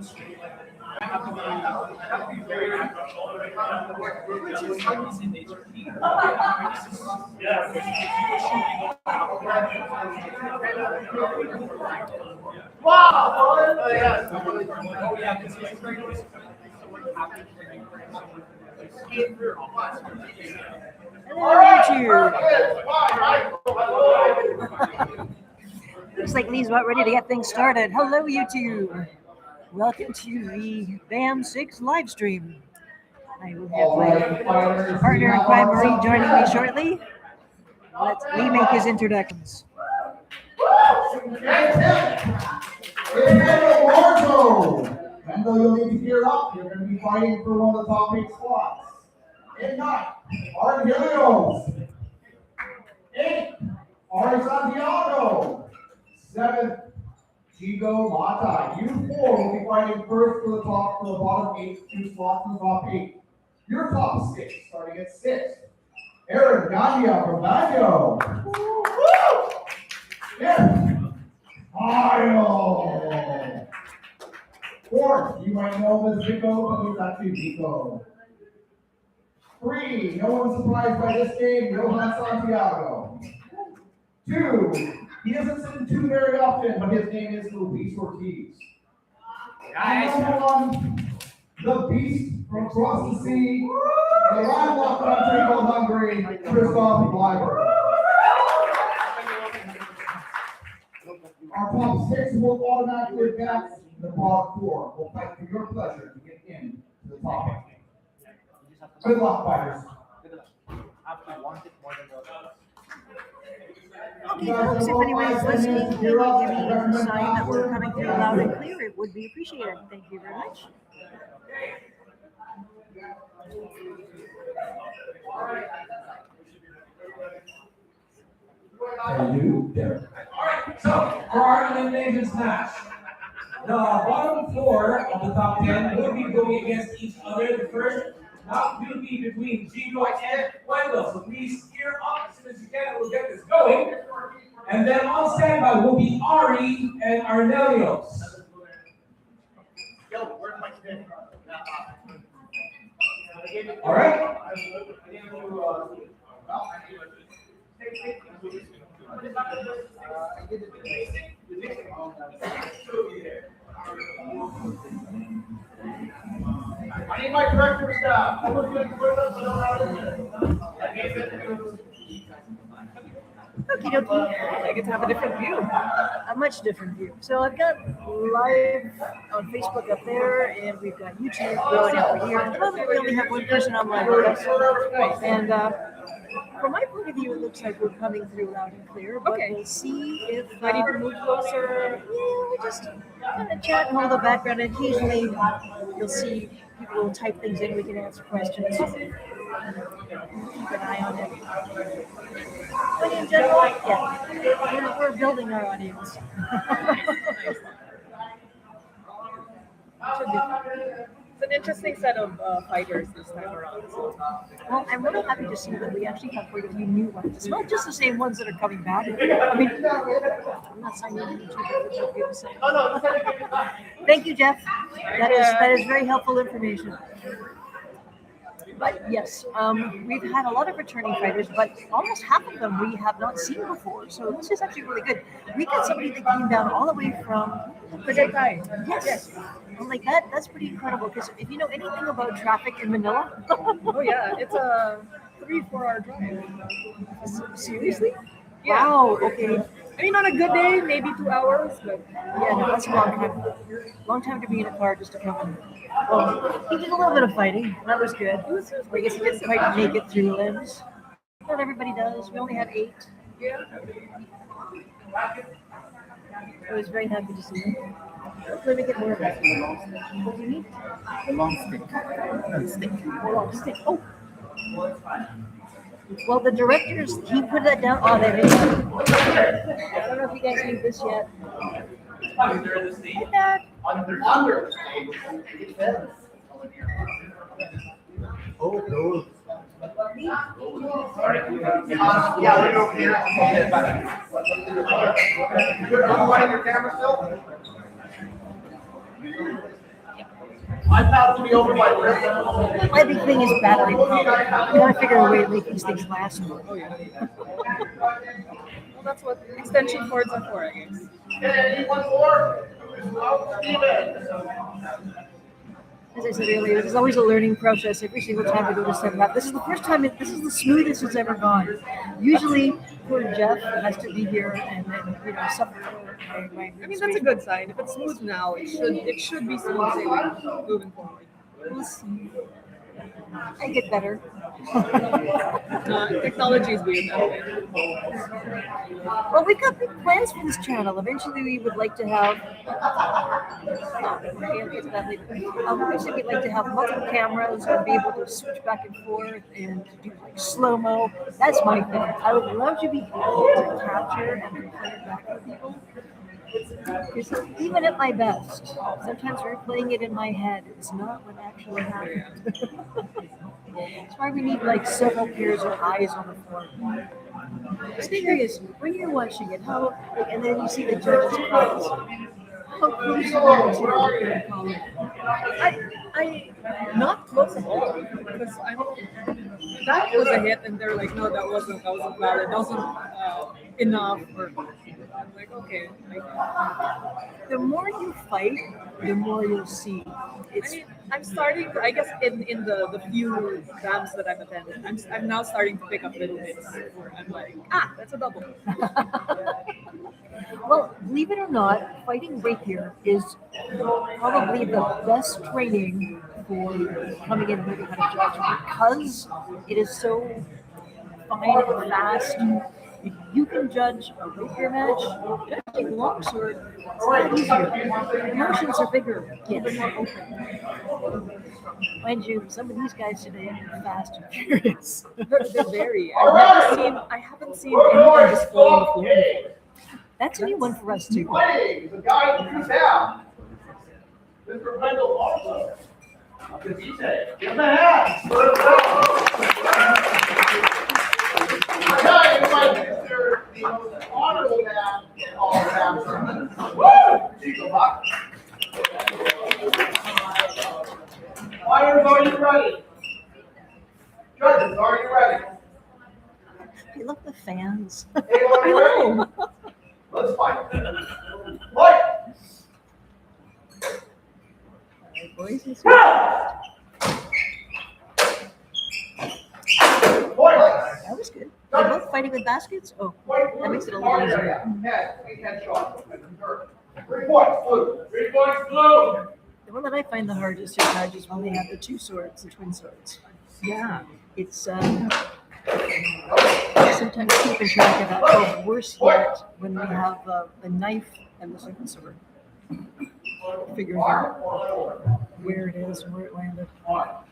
Looks like Lee's about ready to get things started. Hello, YouTube. Welcome to the BAM 6 live stream. I will have my partner in crime, Marie, joining me shortly. Let Lee make his introductions. And though you'll need to gear up, you're going to be fighting for one of the top 8 spots. In 9, Argelios. 8, Ari Santiago. 7, Chico Mata. You 4 will be fighting first for the bottom 8, 2 spots in the top 8. Your top 6, starting at 6. Aaron Gaglia from Baguio. Yeah. Kyle. 4th, you might know him as Vico, but he's actually Vico. 3, no one's surprised by this name, Johan Santiago. 2, he doesn't sit in 2 very often, but his name is Luis Ortiz. Number 1, the beast from across the sea, the landlocked country called Hungary, Christoph Leiber. Our top 6 will automatically advance. The bottom 4 will fight for your pleasure to get into the top 8. Good luck, fighters. Okay, folks, if anyone's listening, can you give me a sign that we're coming through loud and clear? It would be appreciated. Thank you very much. Alright, so for our elimination match, the bottom 4 of the top 10 will be going against each other. The first bout will be between Gigo and Wendell. So please gear up as soon as you can, and we'll get this going. And then on standby will be Ari and Arnelios. Alright? I need my director staff. Okie dokie. I get to have a different view. A much different view. So I've got live on Facebook up there, and we've got YouTube going over here. At the moment, we only have one person on live with us. And from my point of view, it looks like we're coming through loud and clear, but we'll see if I need to move closer. Yeah, we'll just kind of chat and hold the background, and occasionally you'll see people will type things in, we can answer questions. Keep an eye on it. But in general, yeah, we're building our audience. It's an interesting set of fighters this time around. So. Well, I'm really happy to see that we actually have quite a few new ones. It's not just the same ones that are coming back. I mean, I'm not signing any Thank you, Jeff. That is very helpful information. But yes, we've had a lot of returning fighters, but almost half of them we have not seen before. So this is actually really good. We got somebody that came down all the way from Tagaytay. Yes. I'm like that's pretty incredible, because if you know anything about traffic in Manila. Oh yeah, it's a 3-4 hour drive. Seriously? Yeah. Wow, okay. I mean, on a good day, maybe 2 hours, but yeah, no, that's a long time. Long time to be in a car just to come in. Well, he did a little bit of fighting. That was good. I guess he didn't quite make it through limbs. Not everybody does. We only had 8. yeah. I was very happy to see him. Hopefully we get more of that. What do you need? The long stick. No, stick. The long stick. Oh. Well, the directors, he put that down. Oh, there it is. I don't know if you guys need this yet. Under the stage. Get that. Under the stage. It depends. Oh, no. Yeah, right over here. You're running your camera still? I have to be over by Rick. My big thing is battery power. You gotta figure a way to make these things last more. Oh yeah. Well, that's what extension cords are for, I guess. Okay, one more. Steven. As I said earlier, there's always a learning process every single time I go to set it up. This is the first time, this is the smoothest it's ever gone. Usually, poor Jeff has to be here and suffer. I mean, that's a good sign. If it's smooth now, it should be smooth sailing moving forward. We'll see. I get better. Technology is weird that way. Well, we've got big plans for this channel. Eventually, we would like to have. Eventually, we'd like to have multiple cameras and be able to switch back and forth and do like slow mo. That's my thing. I would love to be able to capture and then play it back for people. Because even at my best, sometimes replaying it in my head is not what actually happened. That's why we need like several pairs of eyes on the floor. Just curious, when you're watching it, and then you see the judges' calls, how close you are to the call? I not close at all because that was a hit and they're like, no, that wasn't valid, that wasn't enough. Or I'm like, okay. The more you fight, the more you'll see. I'm starting. I guess in the few dams that I've attended, I'm now starting to pick up little bits where I'm like, that's a double. Well, believe it or not, fighting rapier is probably the best training for coming in and learning how to judge because it is so fine and fast. If you can judge a rapier match, judging a longsword, it's a lot easier. The motions are bigger, a bit more open. Mind you, some of these guys today are fast and furious. They're very. I haven't seen anyone just fall on the floor before. That's a new one for us too. Hey, the guy who's down. Mr. Wendell also. Give him a hand. Yeah, you might consider the most honorable man in all of that. Woo! Eagle Buck. Fighters, are you ready? Judges, are you ready? I love the fans. Hey, are you ready? Let's fight. Fight! Boys, Fight! that was good. They're both fighting with baskets? Oh, that makes it a little easier. Head shot. 3 points, blue. 3 points, blue. The one that I find the hardest to judge is when they have the two swords, the twin swords. Yeah. It's sometimes keeping track of that. Or worse yet, when we have the knife and the second sword. Figuring out where it is and where it landed.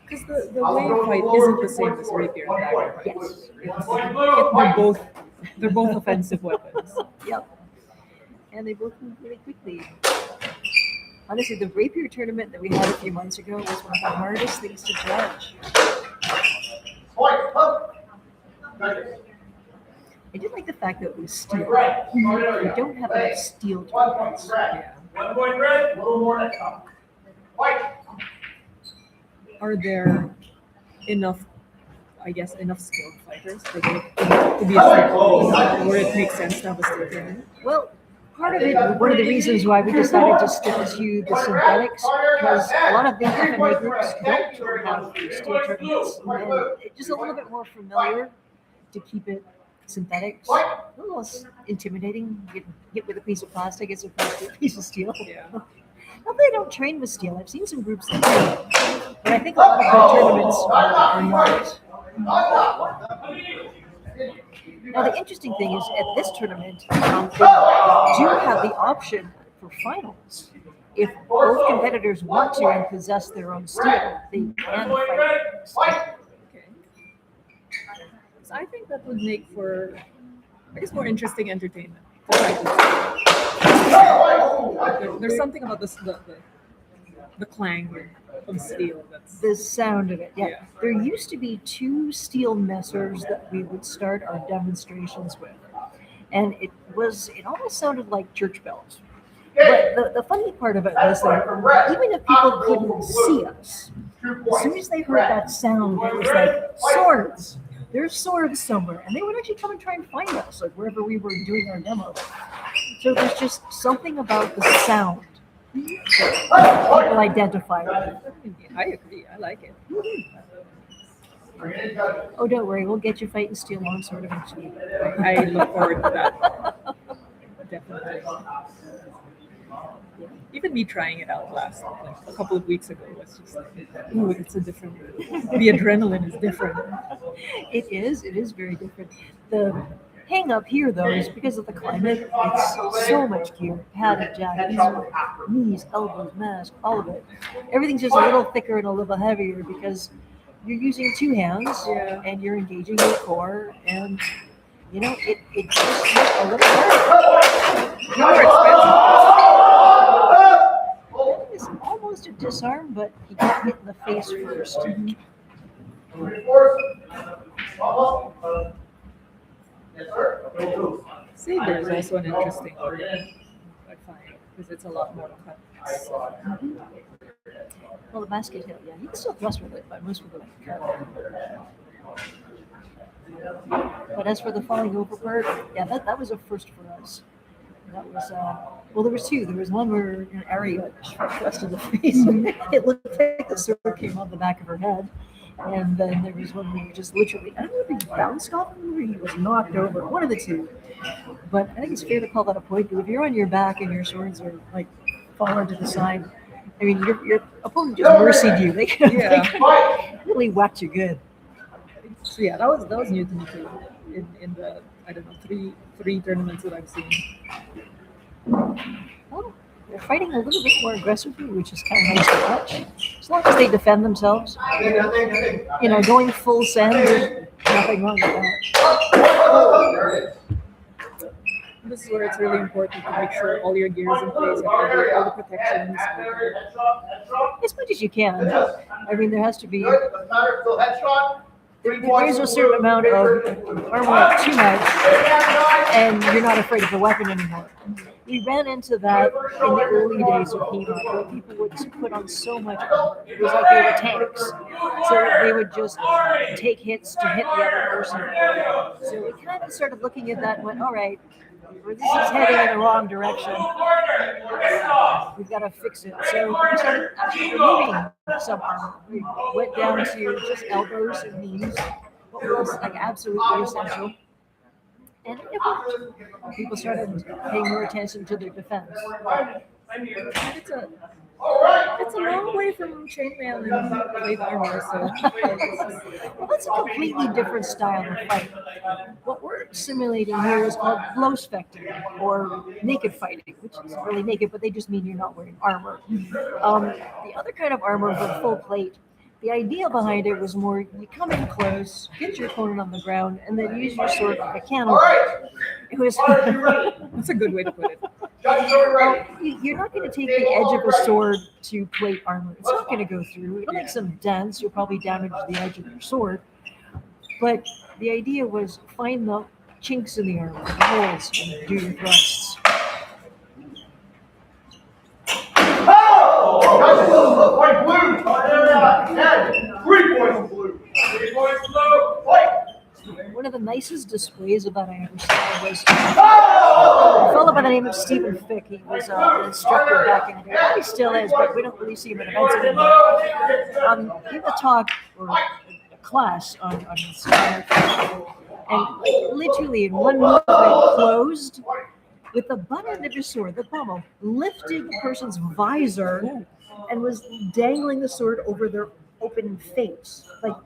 Because the wave fight isn't the same as rapier and dagger fight. Yes. They're both offensive weapons. Yep. And they both move really quickly. Honestly, the rapier tournament that we had a few months ago was one of the hardest things to judge. I did like the fact that it was steel. We don't have enough steel tournaments. Yeah. 1 point red, a little more next time. Fight! Are there enough skilled fighters to be a where it makes sense to have a steel tournament? Well, part of it, one of the reasons why we decided to stick to the synthetics, because a lot of the MMA groups don't have steel tournaments. And it's just a little bit more familiar to keep it synthetics. A little less intimidating. Get with a piece of plastic as opposed to a piece of steel. Yeah. Not that they don't train with steel. I've seen some groups that do. But I think a lot of their tournaments are not. Now, the interesting thing is, at this tournament, they do have the option for finals. If both competitors want to and possess their own steel, they can fight. Okay. So I think that would make for, more interesting entertainment. There's something about the clang of steel that's The sound of it, yeah. Yeah. There used to be 2 steel messers that we would start our demonstrations with. And it almost sounded like church bells. But the funny part of it was that even if people couldn't see us, as soon as they heard that sound, it was like swords. There's swords somewhere, and they would actually come and try and find us, like wherever we were doing our demo. So there's just something about the sound that people identify with. I agree. I like it. Oh, don't worry, we'll get you fighting steel longsword eventually. I look forward to that. Definitely. Even me trying it out like a couple of weeks ago was just like, ooh, it's a different. The adrenaline is different. It is very different. The hang up here though is because of the climate. It's so much gear, padded jackets, knees, elbows, mask, all of it. Everything's just a little thicker and a little heavier because you're using two hands Yeah. and you're engaging your core, and you know it just looks a little harder. More expensive. It's almost a disarm, but you get hit in the face first. Saber is also an interesting word, I find, because it's a lot more cuts. Well, the basket hill, yeah, you can still thrust with it, but most with it. But as for the falling over part, yeah, that was a first for us. That was well, there was two. There was one where an area thrust in the face. It looked like the sword came on the back of her head. And then there was one where you just literally, I don't know if he bounced off him or he was knocked over, one of the two. But I think it's fair to call that a point, because if you're on your back and your swords are like falling to the side, I mean, your opponent just mercied you. They could have really whacked you good. So yeah, that was new to me too. In the I don't know three tournaments that I've seen. Well, they're fighting a little bit more aggressively, which is kind of nice to watch. As long as they defend themselves, you know, going full send, there's nothing wrong with that. This is where it's really important to make sure all your gear is in place, all the protections. As much as you can. I mean, there has to be. There's a certain amount of armor too much, and you're not afraid of the weapon anymore. We ran into that in the early days of HEMA, where people would put on so much armor. It was like they were tanks. So they would just take hits to hit the other person. So we kind of started looking at that and went, all right, this is heading in the wrong direction. We've got to fix it. So we started actually removing some armor. We went down to just elbows and knees, what was like absolutely essential. And it worked. People started paying more attention to their defense. It's a long way from chainmail and blade armor, so Well, that's a completely different style of fight. What we're simulating here is called blow specter, or naked fighting, which isn't really naked, but they just mean you're not wearing armor. The other kind of armor with full plate, the idea behind it was more you come in close, get your opponent on the ground, and then use your sword like a cannon. It was that's a good way to put it. you're not going to take the edge of a sword to plate armor. It's not going to go through. It'll make some dents. You'll probably damage the edge of your sword. But the idea was find the chinks in the armor, the holes, and do your thrusts. White blue. 3 points blue. 3 points blue. White. One of the nicest displays of that I ever saw was a fellow by the name of Stephen Fick. He was an instructor back in the day. He still is, but we don't really see him at events anymore. He gave a talk or a class on this, and literally in one movement closed with the butt end of his sword, the pommel, lifted the person's visor and was dangling the sword over their open face. Like,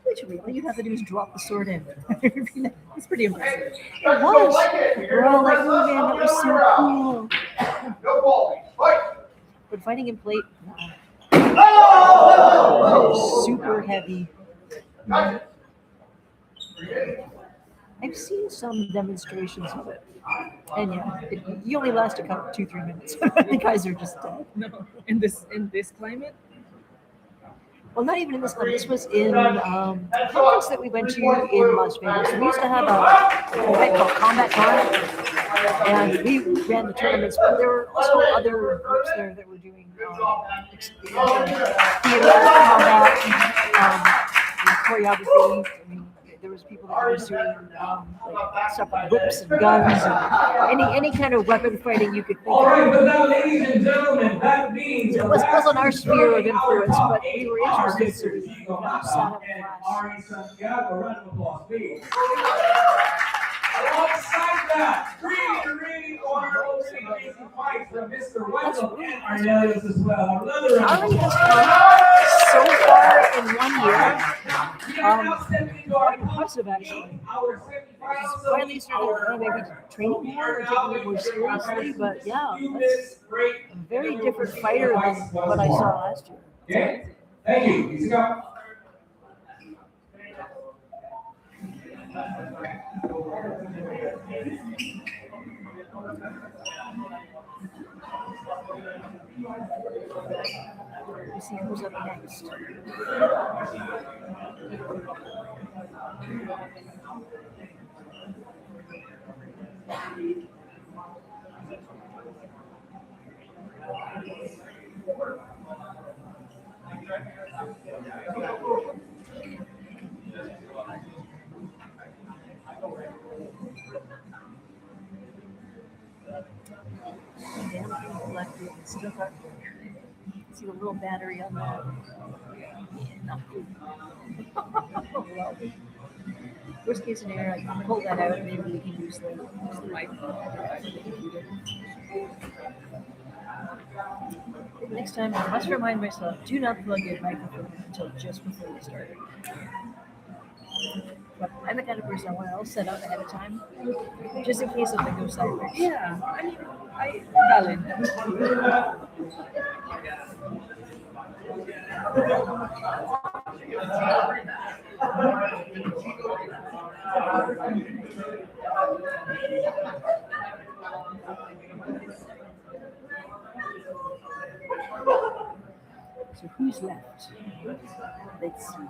literally, all you have to do is drop the sword in. It's pretty impressive. It was. We're all like, oh man, that was so cool. No ball. White. But fighting in plate, no. Super heavy. I've seen some demonstrations of it. And yeah, you only last a couple, 2-3 minutes. The guys are just dead. No, in this climate, Well, not even in this one. This was in a conference that we went to in Las Vegas. We used to have an event called Combat Con, and we ran the tournaments. But there were also other groups there that were doing theater, combat, choreography. I mean, there was people that were doing like stuff with whips and guns, and any kind of weapon fighting you could think All right, of. but now, ladies and gentlemen, that means It wasn't our sphere of influence, but we were interested, so we sat up and class. Ari Santiago. Round of applause, please. Alongside that, really honorable amazing fight from Mr. Wendell and Arnelius as well. Another round. Ari has come so far in 1 year. We are now stepping into our Quite impressive, actually. our semifinals. Finally started maybe training more and taking it more seriously, but yeah, that's a very different fighter than what I saw last year. Okay, thank you. Easy go. Let's see who's up next. Still got, see the little battery on that. Yeah, not good. Well, worst case scenario, I can pull that out and maybe we can use the mic. Next time, I must remind myself, do not plug in microphone until just before we start. But I'm the kind of person I want it all set up ahead of time, just in case something goes sideways. Yeah, I mean, valid. So who's left? Let's see.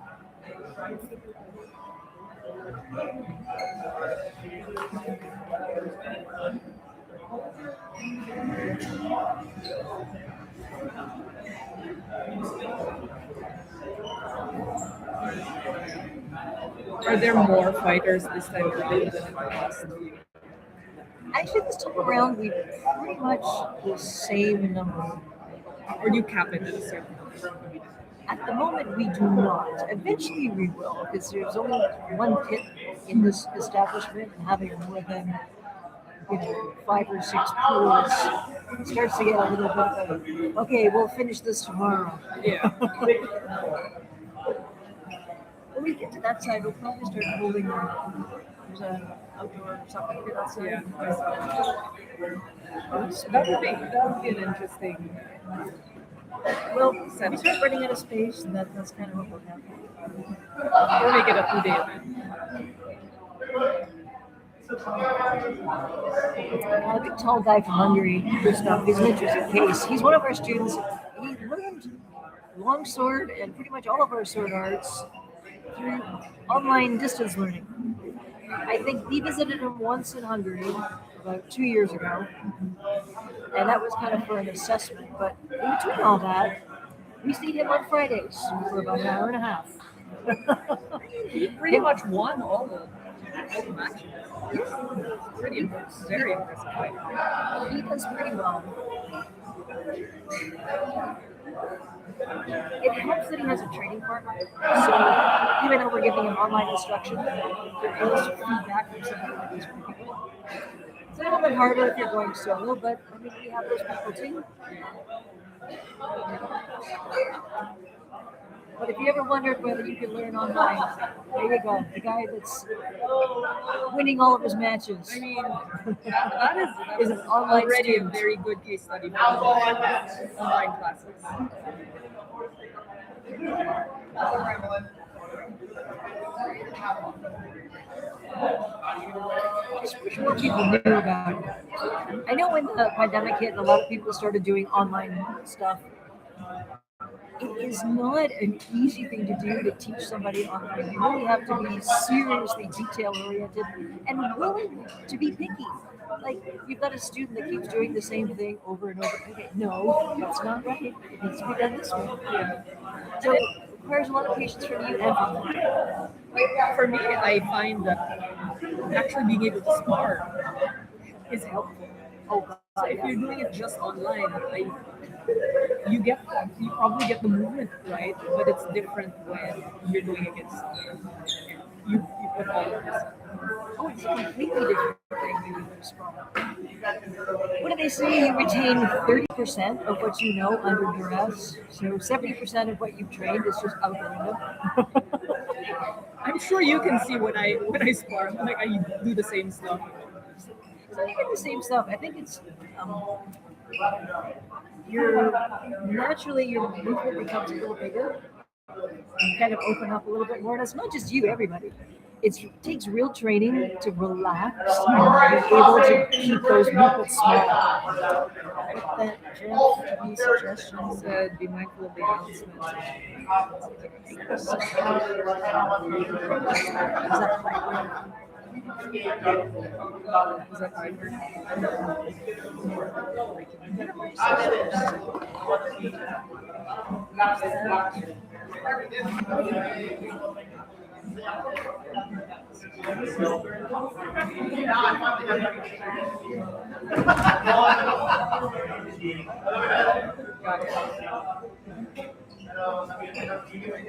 Are there more fighters this time around than in the past? Actually, this time around, we pretty much the same number. Or do you cap it at a certain number? At the moment, we do not. Eventually, we will, because there's only one pit in this establishment, and having more than 5 or 6 pools starts to get a little bit of okay, we'll finish this tomorrow. Yeah. When we get to that side, we'll probably start holding. There's an outdoor something for that side. Yeah. That would be an interesting. Well, we start running out of space, and that's kind of what will happen. Or make it a 2-day event. A big tall guy from Hungary, Christoph, is an interesting case. He's one of our students. He learned longsword and pretty much all of our sword arts through online distance learning. I think we visited him once in Hungary about 2 years ago, and that was kind of for an assessment. But in between all that, we see him on Fridays for about an hour and a half. He pretty much won all the matches. Pretty impressive. Very impressive fighter. He does pretty well. It helps that he has a training partner. So even though we're giving him online instruction, there is feedback from somebody like this for people. It's a little bit harder if you're going solo, but I mean, we have those people too. But if you ever wondered whether you could learn online, there you go. The guy that's winning all of his matches. I mean, that is an online already student. a very good case study for online classes. Just wish more people knew about it. I know when the pandemic hit and a lot of people started doing online stuff, it is not an easy thing to do to teach somebody online. You really have to be seriously detail oriented and willing to be picky. Like you've got a student that keeps doing the same thing over and over. Okay, no, that's not right. It needs to be done this way. So it requires a lot of patience from you and from them. Like for me, I find that actually being able to spar is helpful. Oh God, So if you're doing it just online, you probably get the movement right, but it's different when you're doing against someone. You put all of this. oh, it's a completely different thing when you respond. What do they say? You retain 30% of what you know under duress. So 70% of what you've trained is just out the window. I'm sure you can see when I spar, like I do the same stuff. It's not even the same stuff. I think it's your naturally your movement becomes a little bigger. You kind of open up a little bit more. And it's not just you, everybody. It takes real training to relax and be able to keep those movements small. With that, Jeff, any suggestions? Said be mindful of the announcements. Is that right? Was that hybrid? Got it.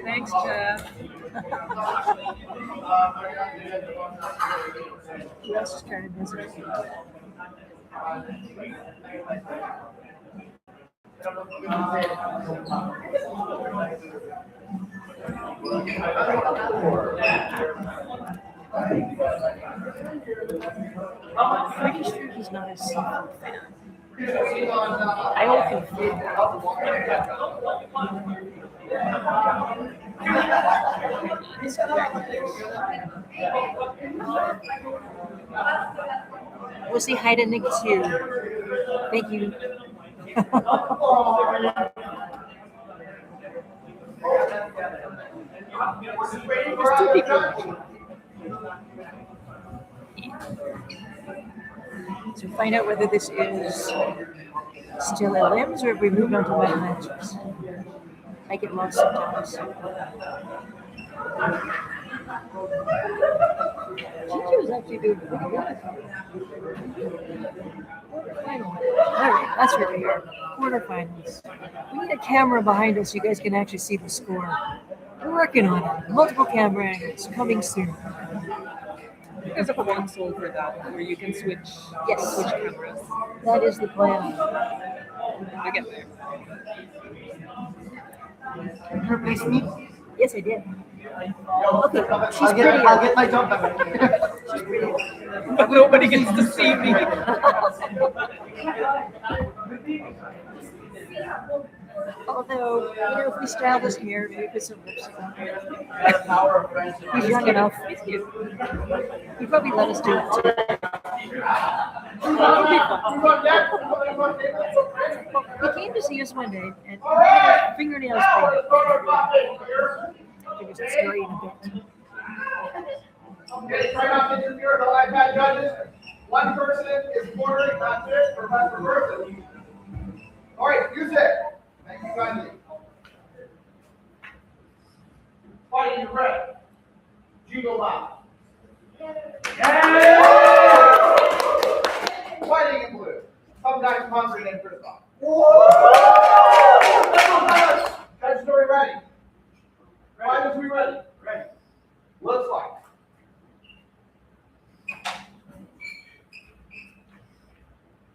Thanks, Jeff. Who else is trying to visit? Pretty sure he's not a seafood fan. I hope he did. We'll say hi to Nick too. Thank you. There's two people watching. So find out whether this is still a limbs or if we moved on to wet matches. I get lost sometimes. Gigi was actually doing pretty good. Alright, that's what we are. Quarterfinals. We need a camera behind us so you guys can actually see the score. We're working on it. Multiple camera angles coming soon. There's a console for that where you can switch Yes. cameras. That is the plan. I get there. Replace me. Yes, I did. Okay, she's I'll prettier. get my job back. She's prettier. But nobody gets to see me. Although, if we style this hair, maybe put some lipstick on it. That's power of friendship. He's young enough. It's cute. He'd probably let us do it too. He came to see us one day and had his fingernails painted. It was a story in a bit. Okay, try not to interfere with the iPad judges. One person is quartering, that's it, or that's per person. All right, use it. Thank you kindly. Fighting in red. Judo loud. Fighting in blue. Some guys conquering and criticize. Judge story ready. Fighters, we ready? Ready. Let's fight.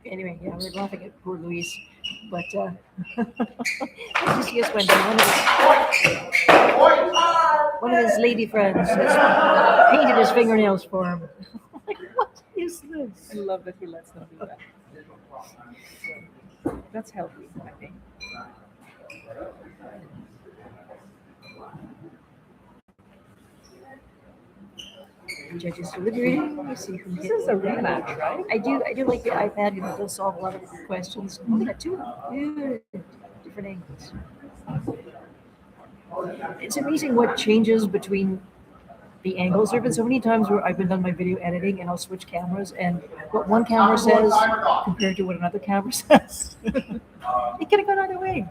Anyway, yeah, we're laughing at poor Luis. But good to see us one day. One of his lady friends has painted his fingernails for him. Like, what is this? I love that he lets them do that. That's healthy, I think. Judges deliberating. Let me see who This hit. is a rematch, right? I do like the iPad. It does solve a lot of questions. We got two different angles. It's amazing what changes between the angles. There have been so many times where I've been done my video editing and I'll switch cameras, and what one camera says compared to what another camera says, it could have gone either way.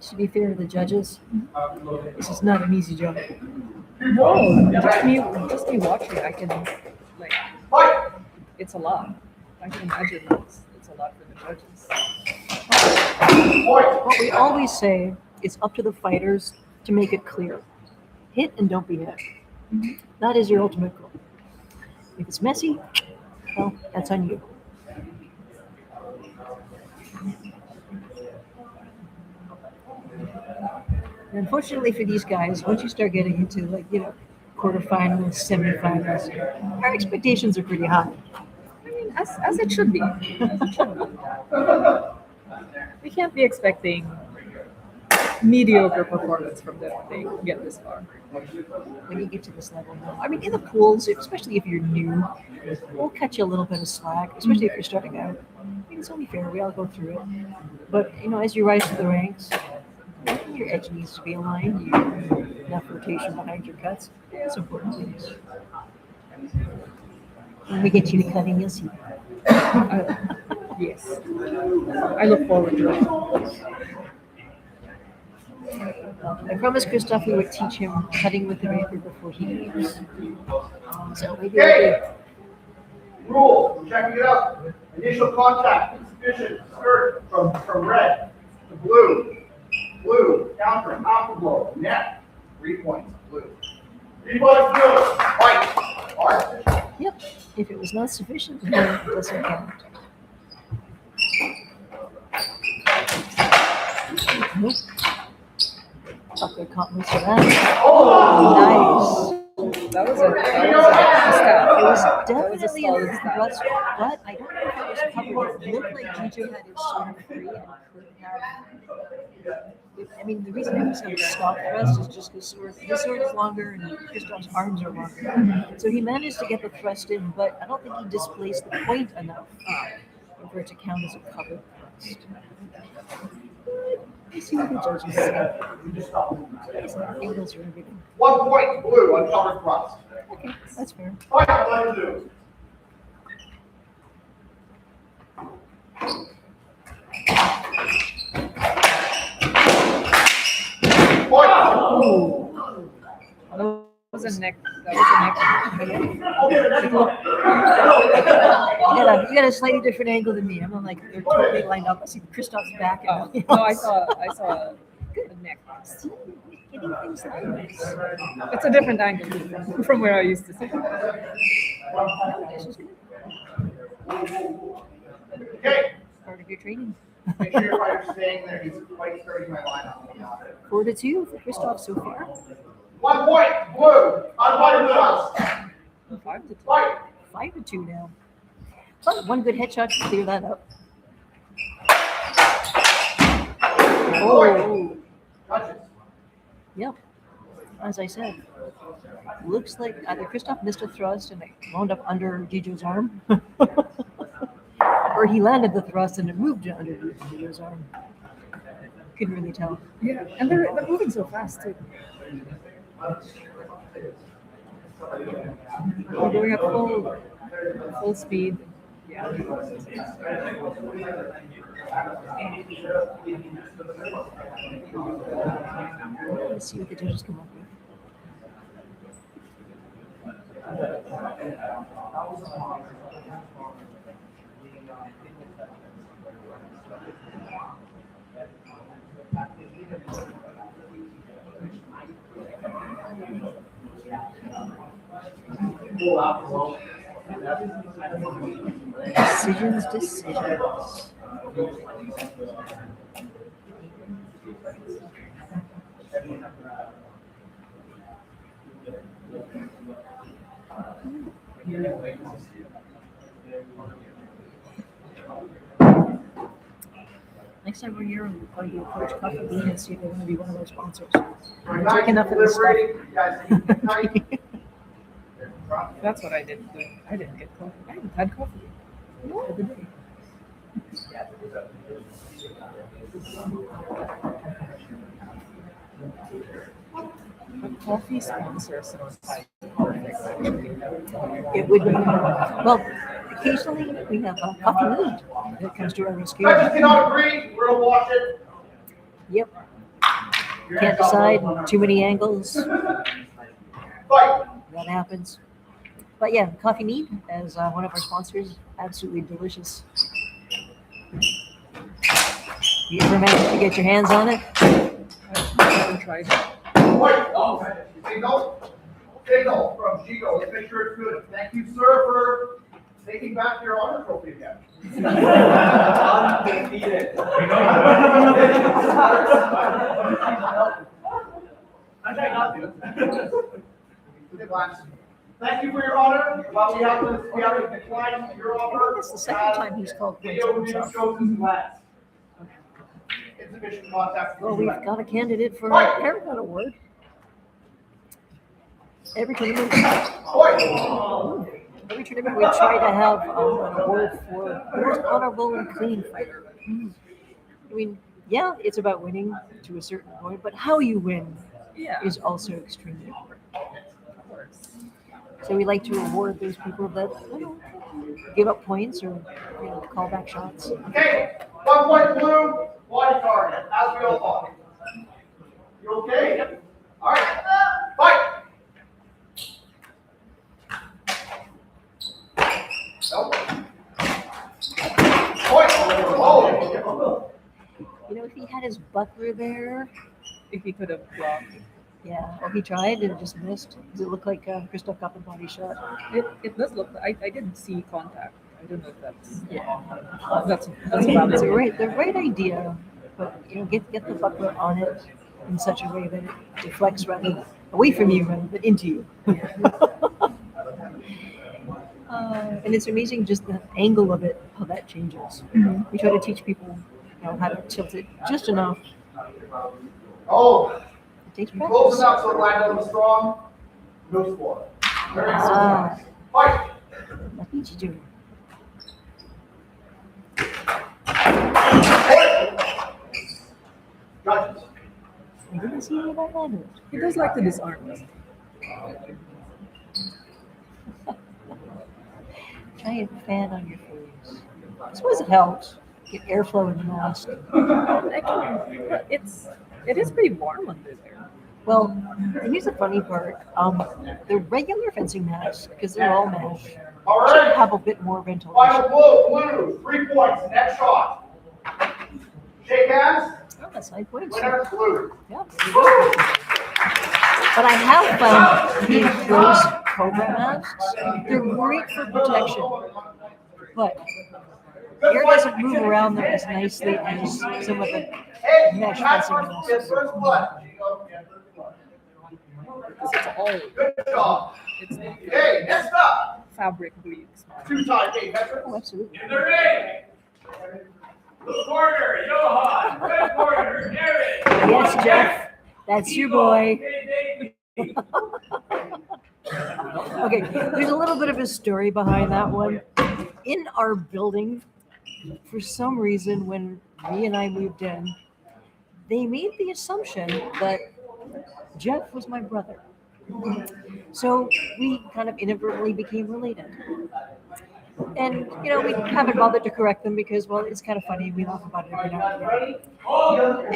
To be fair to the judges, this is not an easy job. No, just me watching, I can like. It's a lot. I can imagine it's a lot for the judges. What we always say is up to the fighters to make it clear. Hit and don't be hit. That is your ultimate goal. If it's messy, well, that's on you. And unfortunately for these guys, once you start getting into quarterfinals, semifinals, our expectations are pretty high. I mean, as it should be. As it should be. We can't be expecting mediocre performance from them if they get this far. When you get to this level now, I mean, in the pools, especially if you're new, we'll cut you a little bit of slack, especially if you're starting out. I mean, it's only fair. We all go through it. But as you rise to the ranks, your edge needs to be aligned. You need enough rotation behind your cuts. It's important things. When we get you to cutting, you'll see. Yes. I look forward to it. I promised Christoph we would teach him cutting with the razor before he leaves. So maybe we'll do. Rule, checking it out. Initial contact, insufficient, skirt from red to blue. Blue, counter, half a blow, net, 3 points, blue. 3 points, blue, white, orange. Yep. If it was not sufficient, then it doesn't count. Nope. Thought they caught me for that. Nice. That was a stab. It was definitely a thrust, but I don't know if it was covered. It looked like Gijo had his sword free and couldn't have. I mean, the reason I was going to stop thrust is just because his sword is longer and Christoph's arms are longer. So he managed to get the thrust in, but I don't think he displaced the point enough for it to count as a covered thrust. Let's see what the judges say. Angles are everything. 1 point, blue, uncovered thrust. Okay, that's fair. Fight, let's do. Point. Ooh. That was a neck. That was You got a slightly different angle than me. I'm not like they're totally lined up. I see Christoph's back. a neck. Oh, no, I saw a neck. See, getting things nice. It's a different angle from where I used to see. This is good. Okay. Part of your training. Make sure your fighter's staying there. He's quite starting my lineup. 4-2 for Christoph so far. 1 point, blue, uncovered thrust. 5-2. Fight. 5-2 now. But one good headshot to clear that up. Oh, Touches. yep. As I said, looks like either Christoph missed a thrust and it wound up under Gijo's arm, or he landed the thrust and it moved under Gijo's arm. Couldn't really tell. Yeah, and they're moving so fast too. We're going at full speed. Yeah. Let's see what the judges come up with. Decisions. Next time we're here, we're going to approach Coffee Bean and see if they want to be one of our sponsors. We're taking up of this stuff. That's what I didn't do. I didn't get coffee. I haven't had coffee. The other day. A coffee sponsor sounds perfect. It would be, well, occasionally we have coffee need that comes to our rescue. Judges cannot agree, we're gonna watch it. Yep. Can't decide, too many angles, Fight. that happens. But yeah, Coffee Need as one of our sponsors, absolutely delicious. You ever managed to get your hands on it? I haven't tried it. Fight. Oh, signal from Chico, let's make sure it's good. Thank you, sir, for taking back your honor trophy again. Undefeated. Thank you for your honor. Well, we have to decline your offer. That's the second time he's called points Video on review himself. shows his glass. Exhibition contest. Well, we've got a candidate for our Paragon Award. Every tournament we try to have an award for most honorable and clean fighter. I mean, yeah, it's about winning to a certain point, but how you win Yeah. is also extremely important. So we like to reward those people that give up points or call back shots. Okay, 1 point blue, body card, as we all thought. You okay? All right, fight. Nope. Point. Oh. If he had his buckler there, If he could have blocked. yeah, well, he tried and just missed. Does it look like Christoph got the body shot? It does look. I didn't see contact. I don't know if that's. Yeah. That's It's valid. the right idea, but get the buckler on it in such a way that it deflects rather away from you rather than into you. And it's amazing just the angle of it, how that changes. We try to teach people how to tilt it just enough. Oh, It takes close practice. enough so the line doesn't strong. No score. Ah, Fight. what did you do? Judges. I didn't see any of that landed. He does like to disarm us. Giant fan on your face. I suppose it helps. Get airflow in the mask. It is pretty warm under there. Well, here's the funny part. The regular fencing masks, because they're all mesh, All should right. have a bit more ventilation. Final blow, blue, 3 points, next shot. Shake hands, Oh, that's 9 points. winner, blue. Yeah. But I have found those Cobra masks, they're great for protection, but air doesn't move around them as nicely as some of the Hey, mesh that's fencing first, masks. first blood. Get first blood. Because it's all. Good job. It's not Okay, next up, fabric bleeds. 2-time game veterans. Oh, absolutely. In the ring. Blue corner, Johan. Red corner, Eric. Yes, Jeff, that's your boy. Okay, there's a little bit of a story behind that one. In our building, for some reason, when me and I moved in, they made the assumption that Jeff was my brother. So we kind of inadvertently became related. And, we haven't bothered to correct them because, well, it's kind of funny. We laugh about it every now and then.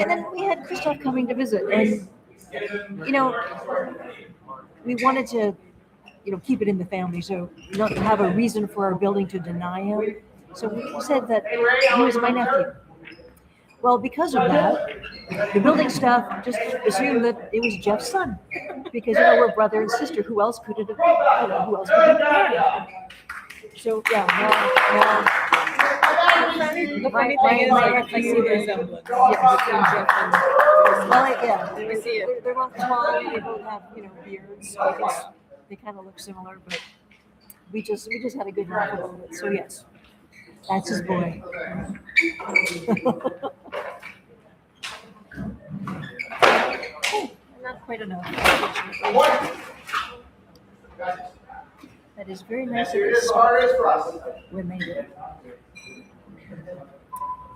And then we had Christoph coming to visit. And, we wanted to, keep it in the family. So not have a reason for our building to deny him. So we said that he was my nephew. Well, because of that, the building staff just assumed that it was Jeff's son. Because, we're brother and sister. Who else could it have, who else could it have been? So, yeah, The funny thing is, I see the resemblance between Jeff and. well, We see it. they're both tall, they both have, beards, so I guess they kind of look similar, but we just had a good laugh about it, so yes, that's his boy. Oh, not quite enough, unfortunately. That is very nice of Here it the is, hard as for us. when they do.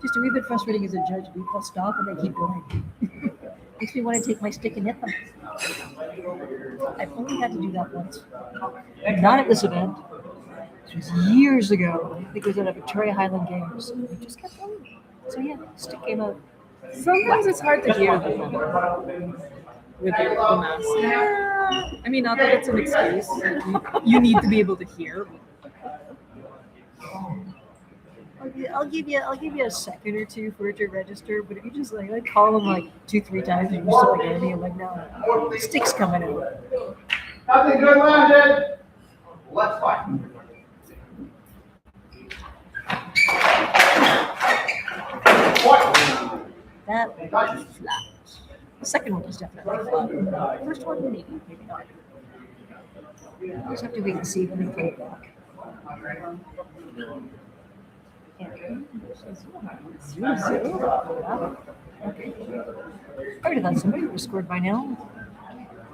Just a wee bit frustrating as a judge. People stop and they keep going. Makes me want to take my stick and hit them. I've only had to do that once. Not at this event. This was years ago. I think it was at a Victoria Highland Games. We just kept going. So yeah, stick came out. Sometimes it's hard to hear them with the mask. I mean, not that it's an excuse. You need to be able to hear. I'll give you a second or two for it to register, but if you just like call them like 2-3 times and you're still like at me, I'm like, no, stick's coming out. Nothing good landed. Let's fight. What? That was flat. The second one was definitely flat. The first one, maybe not. I just have to wait and see when they play it back. Wow. Okay. I would have thought somebody would have scored by now.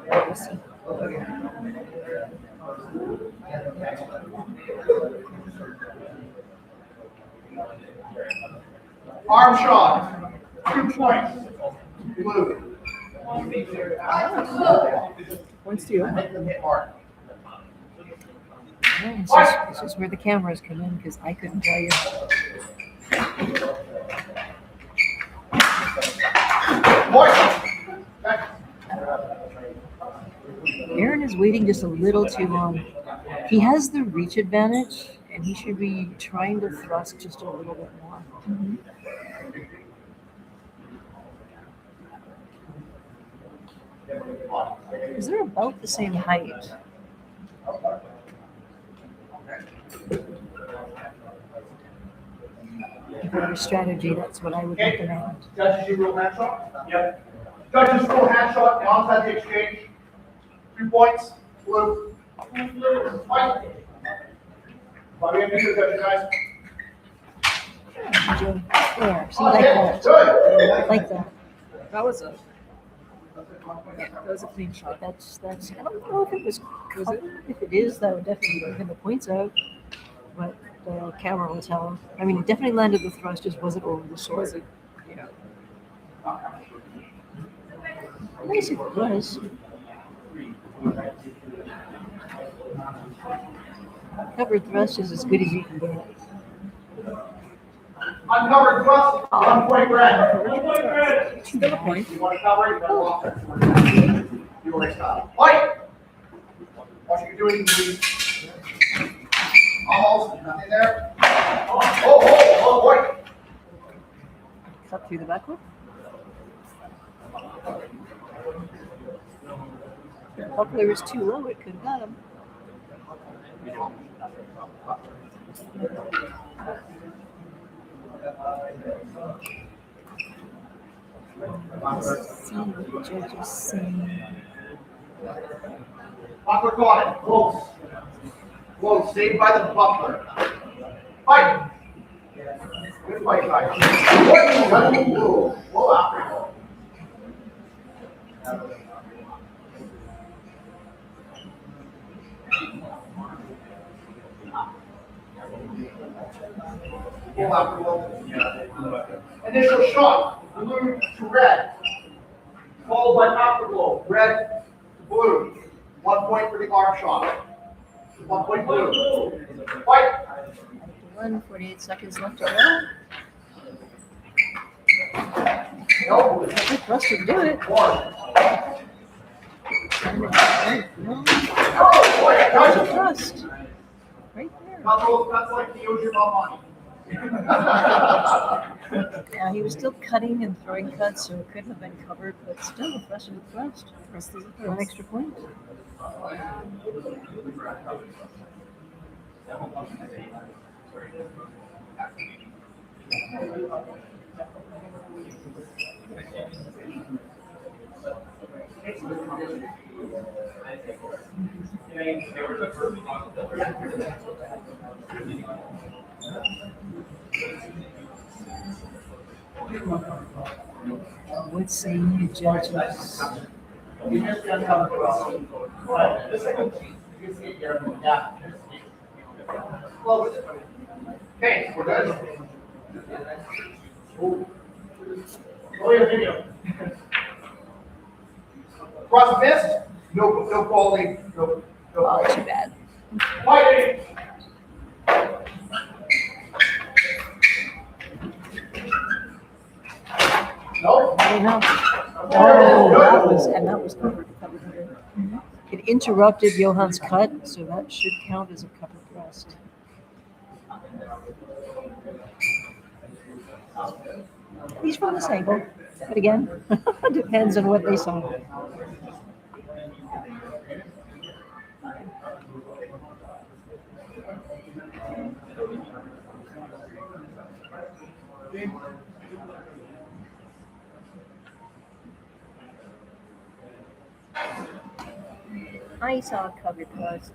We'll see. Arm shot. 2 points. Blue. Points to you. Make them hit hard. Yeah, this is where the cameras come in because I couldn't tell you. Aaron is waiting just a little too long. He has the reach advantage, and he should be trying to thrust just a little bit more. Because they're about the same height. If I were a strategy, that's what I would recommend. Judges, you rule hand shot? Yep. Judges rule hand shot, and onside the exchange. 2 points. Blue. White. Bobby, I'm sure judges, guys. Enjoy. There, see, like that. Good. Like that. That was a clean shot. That's. I don't know if it was covered. If it is, that would definitely give him the points out. But the camera will tell him. I mean, it definitely landed the thrust, just wasn't over the sword. Was it? Yeah. Nice if it was. Covered thrust is as good as you can get. Uncovered thrust, 1 point red. 1 point red. Still a point. You want to cover it, you want to you want to stop. White. What are you doing, please? Almost, nothing there. Oh, white. Cut through the back one. Hopefully it was too low, it could have got him. Let's see what the judge is saying. Buckler caught it, close. Close, saved by the buckler. Fight. Good fight, guys. Whoa, after. Initial shot, blue to red. Followed by afterglow, red to blue. 1 point for the arm shot. 1 point blue. Fight. 48 seconds left to go. No. Good thrust to do it. One. No, Oh, boy, I got you. thrust. Right there. That's like the ocean of money. Yeah, he was still cutting and throwing cuts, so it couldn't have been covered, but still, thrust is a thrust. Thrust is a 1 thrust. extra point. What say you, judges? Okay, we're good. Oh, yeah, video. Cross missed? No quality, no. Oh, too bad. Fighting! Nope. I don't know. Oh, that was covered. It interrupted Johann's cut, so that should count as a cover thrust. He's from this angle, but again, depends on what they saw. I saw a cover thrust.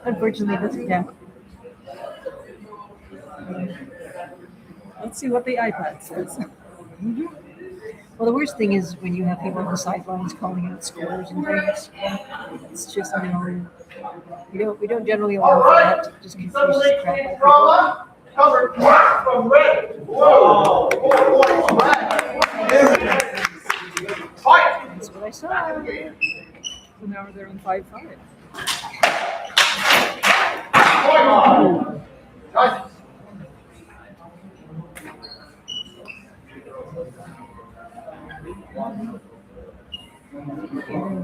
Unfortunately, this is down. Let's see what the iPad says. Well, the worst thing is when you have people on the sidelines calling out scores and things. It's just, we don't generally allow for that. Just confuses the crap out of people. Drama, covered from red. Whoa, 4 points, red. Fight! That's what I saw. So now they're on 5-5. Point. Guys. And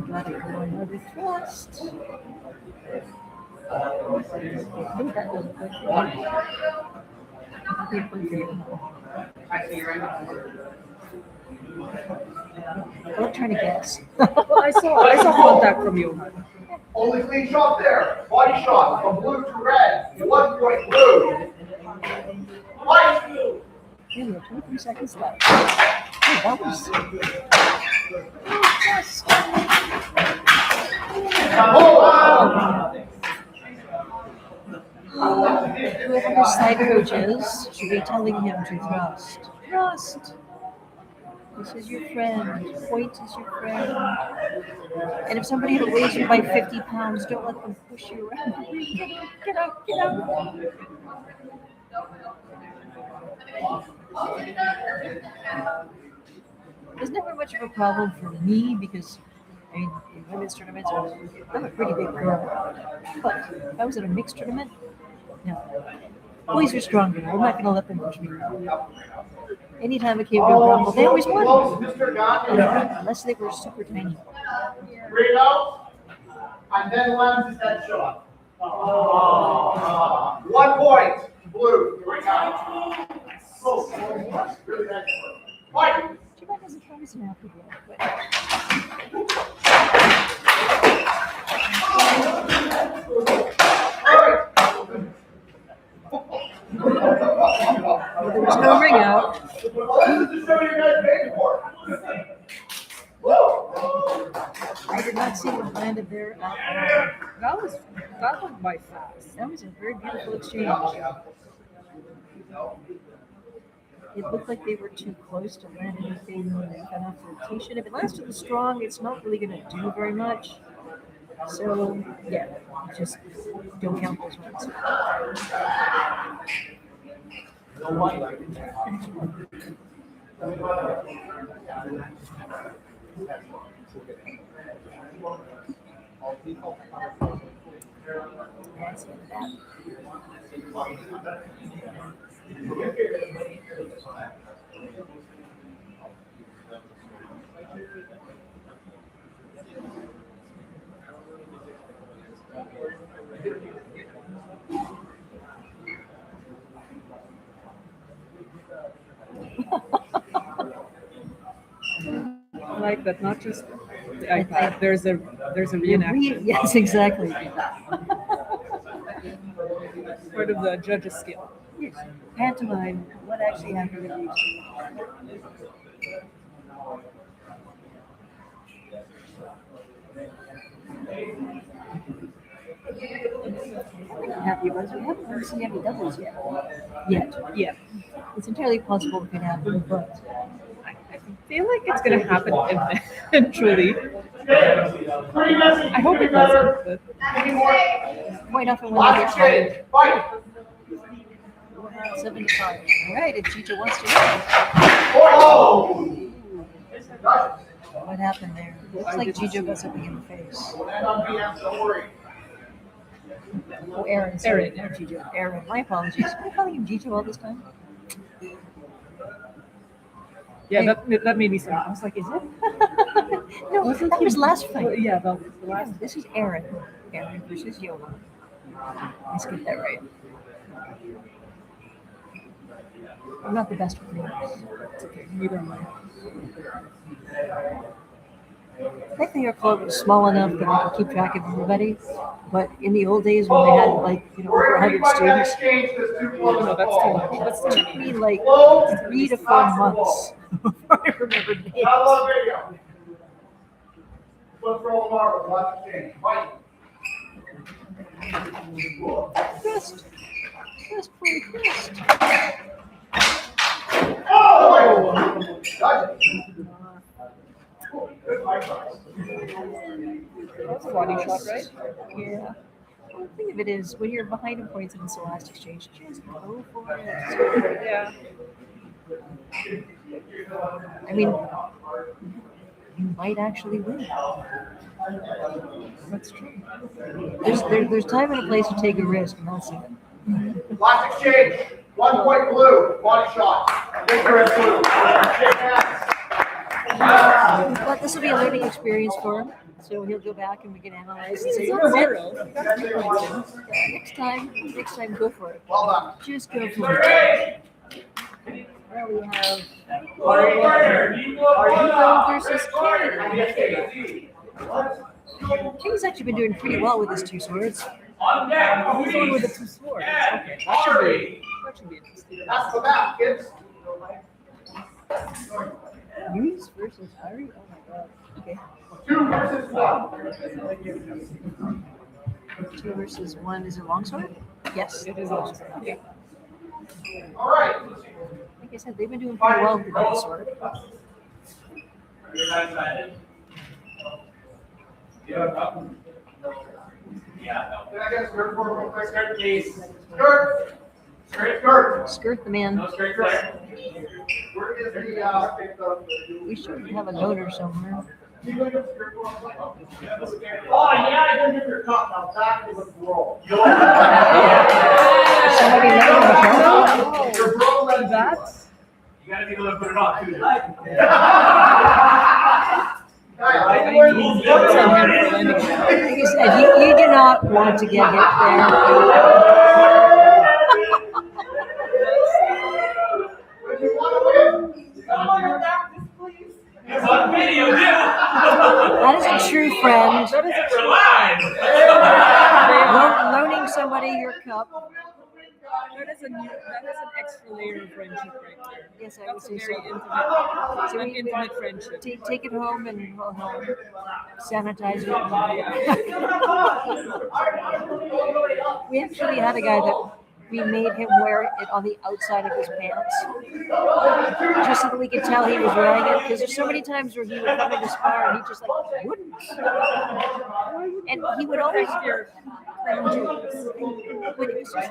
got it going another thrust. I think that was a good one. I think it was good. I see you right now. Don't try to guess. Well, I saw contact from you. Only clean shot there. Body shot from blue to red. 1 point blue. Fight! Okay, we have 23 seconds left. Oh, that was. Yes. Whoever his side coach is should be telling him to thrust. Thrust. This is your friend. Point is your friend. And if somebody outweighs you by 50 pounds, don't let them push you around. Get out, get out. There's never much of a problem for me because, in women's tournaments, I'm a pretty big girl. But if I was at a mixed tournament, no. Boys are stronger. I'm not going to let them push me around. Anytime it came to a problem, they always won. Mr. Gott. Unless they were super tiny. Read out. And then lands his head shot. 1 point. Blue. Right now. Really nice work. Fight! Too bad doesn't count as an afterglow, but There was no ring out. Well, this is the show you guys paid for. I did not see what landed there. That went by fast. That was a very beautiful exchange. It looked like they were too close to land anything enough rotation. If it lands to the strong, it's not really going to do very much. So, yeah, just don't count those ones. That's it, that. I like that, not just the iPad. There's a reenactment. Yes, exactly. Part of the judge's skill. Yes. Pantomime, what actually happened in the exchange. I'm happy about it. We haven't really seen any doubles yet. Yeah. It's entirely possible it could happen, but I feel like it's gonna happen eventually. I hope it doesn't. But quite often when they get tired, Fight! 7-5. All right, if Chicho wants to. Oh! What happened there? Looks like Chicho got something in the face. Land on BS, don't worry. Oh, Aaron. Sorry, not Chicho. Aaron. My apologies. Am I calling him Chicho all this time? Yeah, that made me sad. I was like, is it? No, Wasn't that he- was last fight. Well, yeah, that was the last. This is Aaron. Aaron versus Yola. Let's get that right. I'm not the best with names. It's okay. Neither am I. I think our club was small enough that I could keep track of everybody. But in the old days when they had over 100 students, No, that's too much. That's too it took many. me like 3 to 4 months before I remembered names. I love video. Let's roll the marbles, watch the change. Fight. Crest. Crest for the crest. Oh! Gotcha. Good fight, guys. That's a body shot, right? Yeah. Well, the thing of it is, when you're behind in points in this last exchange, just go for it. Yeah. I mean, you might actually win. That's true. There's time and a place to take a risk, and that's it. Last exchange. 1 point blue. Body shot. Victor at blue. Shake hands. But this will be a learning experience for him, so he'll go back and we can analyze and say, It's you know not what? zero. You got 3 points in. Next time, go for it. Well done. Just go for it. Well, we have versus King. King's actually been doing pretty well with his 2 swords. Who's going with the 2 swords? Okay. That should be interesting. That's the map, kids. News versus Harry? Oh my god. Okay. 2 versus 1. 2 versus 1 is a longsword? Yes. It is awesome. Okay. All right. Like I said, they've been doing pretty well with the sword. Can I get a skirt for real quick? Skirt, please. Skirt. Skirt. Skirt the man. Skirt. Where is the, We should have a note or somewhere. Oh, yeah, I didn't get your cup. Now that is a bro. Somebody let Your bro let That? You gotta be able to put it on too. Like I said, you do not want to get hit there. It's on video, too. That is a true friend. That is a We're live. Loaning somebody your cup. that is an extra layer of friendship right there. Yes, I would That's a say very so. intimate, So an we- intimate friendship. Take it home and sanitize it. We actually had a guy that we made him wear it on the outside of his pants, just so that we could tell he was wearing it. Because there's so many times where he would come into spar and he just like wouldn't, and he would always. But it was just,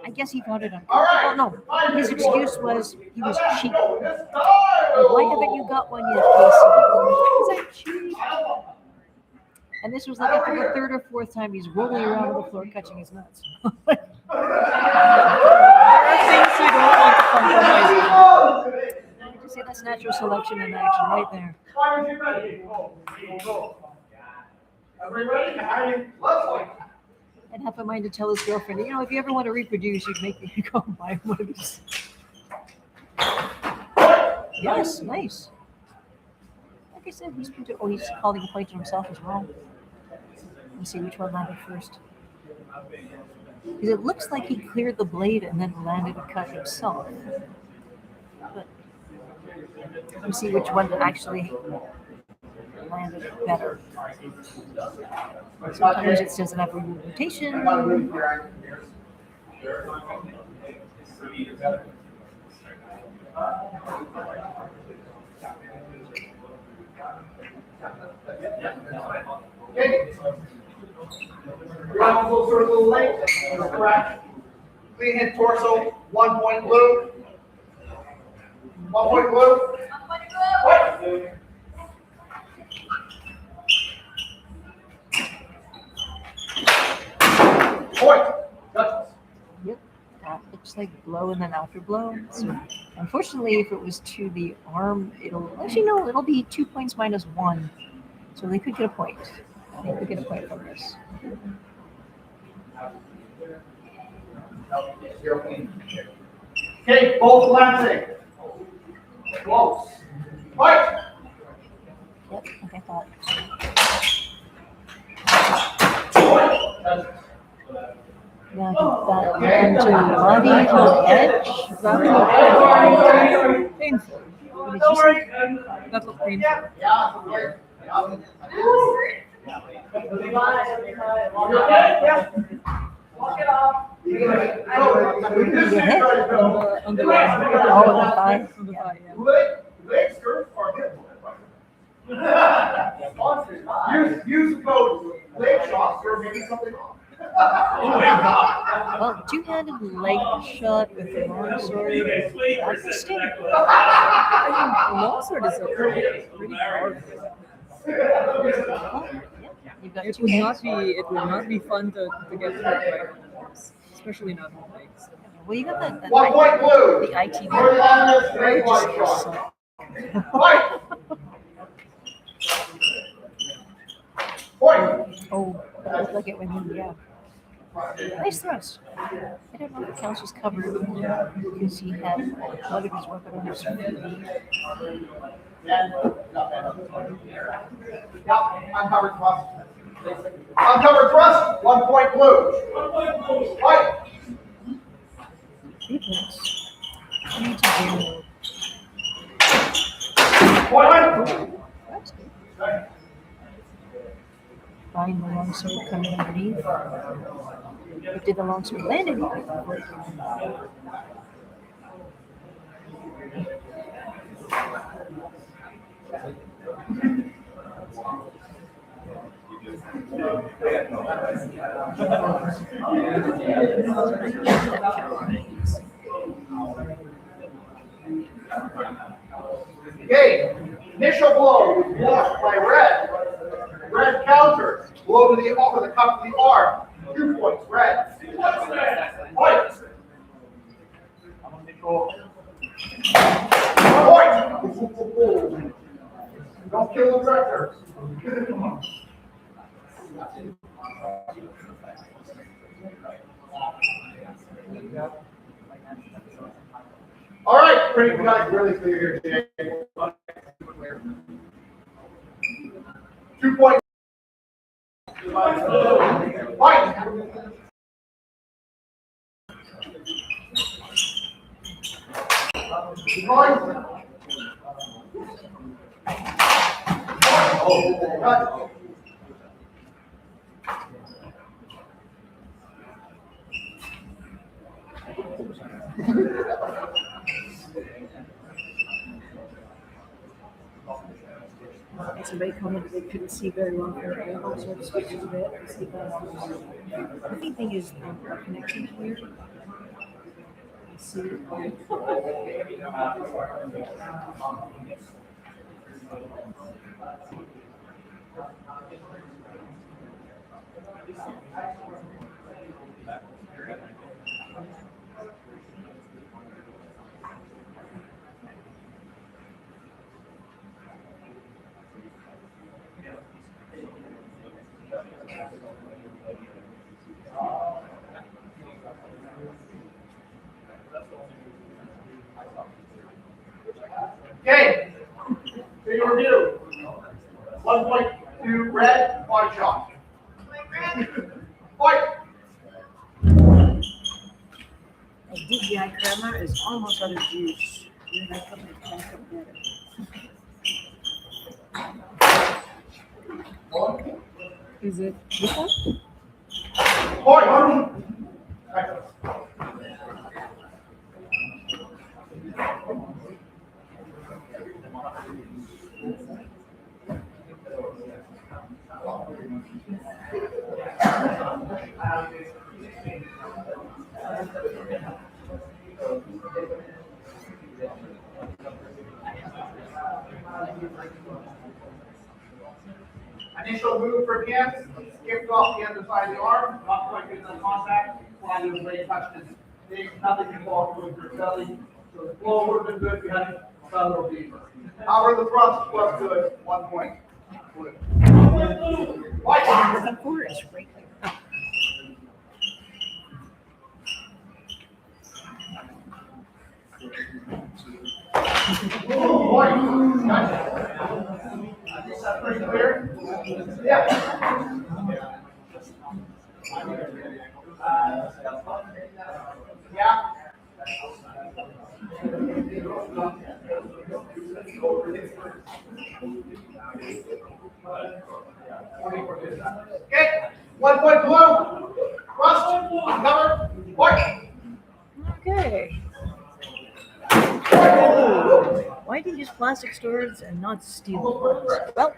I guess he found it uncomfortable. No, his excuse was he was cheap. Like, why haven't you got one yet, Casey? Because I'm cheap. And this was like after the 3rd or 4th time he's rolling around on the floor catching his nuts. There are things you don't want to compromise on. I just say that's natural selection in action right there. Everybody? Lovely. I'd have a mind to tell his girlfriend, you know, if you ever want to reproduce, you'd make me go and buy one of these. Yes, nice. Like I said, he's calling a point to himself as well. Let's see which one landed first. Because it looks like he cleared the blade and then landed and cut himself. But let me see which one that actually landed better. Sometimes it doesn't have a rotation. Okay. Round will sort of a little late. Correct. Clean hit torso, 1 point blue. 1 point blue. White. Point. Judges. Yep. It's like blow and then after blow. So unfortunately, if it was to the arm, it'll be 2 points minus 1. So they could get a point. They could get a point from this. Okay, both lancing. Close. Fight. Yep, like I thought. Now you've got into body to the edge. Painful. What did you say? That looked painful. Walk it off. On the line. Oh, the thigh. On the thigh, yeah. Leg skirts are good. Use code leg shots for maybe something off. Well, two-handed leg shot with the long sword. That's a sting. I mean, longsword is a pretty powerful. Well, yeah, you've got It two would hands. not be fun to get hurt by one of those, especially not with legs. Well, you got that 1 point blue. the IT Very long this Right, straight just line shot. suck. Fight. Point. Oh, that looked like it went in, yeah. Nice thrust. I don't know if it counts as cover because he had one of his weapon on his feet. Uncovered thrust. Uncovered thrust. 1 point blue. Fight. Defense. I need to do. Point. That's good. Find the longsword coming underneath. But did the longsword land anything? Okay. Initial blow was blocked by red. Red counters. Blow to the over the cup of the arm. 2 points. Red. White. White. Don't kill the director. All right, pretty guys, really clear here today. 2 points. White. Cut. Somebody commented they couldn't see very well from the angle, so I just switched a bit to see if that helps. The main thing is our connection is weird. I see. Okay. Video review. 1.2 red, body shot. White. A DJI camera is almost out of juice. You're not coming to back up better. Is it this one? White. Initial move for pins, skipped off the other side of the arm, not quite good enough contact, flying was ready to touch his big, nothing involved with her belly. So the flow would have been good, we had it a little deeper. However, the thrust was good, 1 point. White. Looking for is right here. White. Gotcha. Is that pretty clear? Yeah. Yeah. Okay, 1 point blue, rust, cover, white. Okay. Why do you use plastic swords and not steel ones? Well,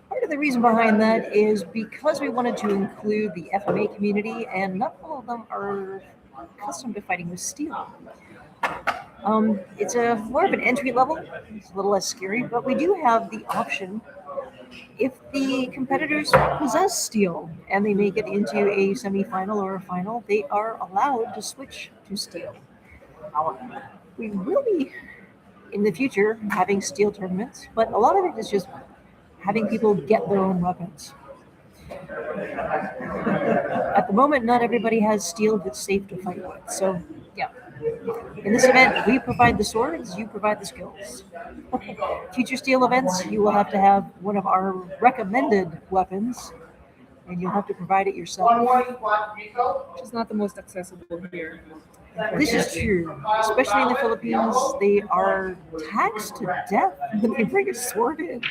part of the reason behind that is because we wanted to include the FMA community, and not all of them are accustomed to fighting with steel. It's a more of an entry level. It's a little less scary, but we do have the option. If the competitors possess steel and they make it into a semifinal or a final, they are allowed to switch to steel. We will be in the future having steel tournaments, but a lot of it is just having people get their own weapons. At the moment, not everybody has steel that's safe to fight with. So, yeah. In this event, we provide the swords, you provide the skills. Future steel events, you will have to have one of our recommended weapons, and you'll have to provide it yourself. Which is not the most accessible here. This is true, especially in the Philippines. They are taxed to death when they bring a sword in.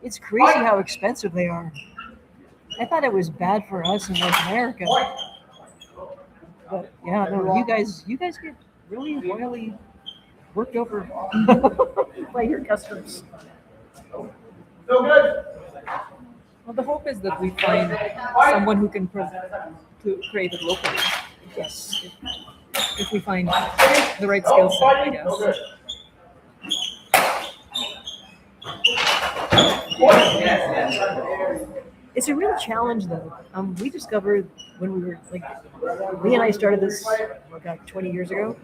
It's crazy how expensive they are. I thought it was bad for us in North America. But yeah, no, you guys get really royally worked over by your customs. So good. Well, the hope is that we find someone who can to create it locally. Yes. If we find the right skill set, I guess. It's a real challenge, though. We discovered when we were Lee and I started this 20 years ago.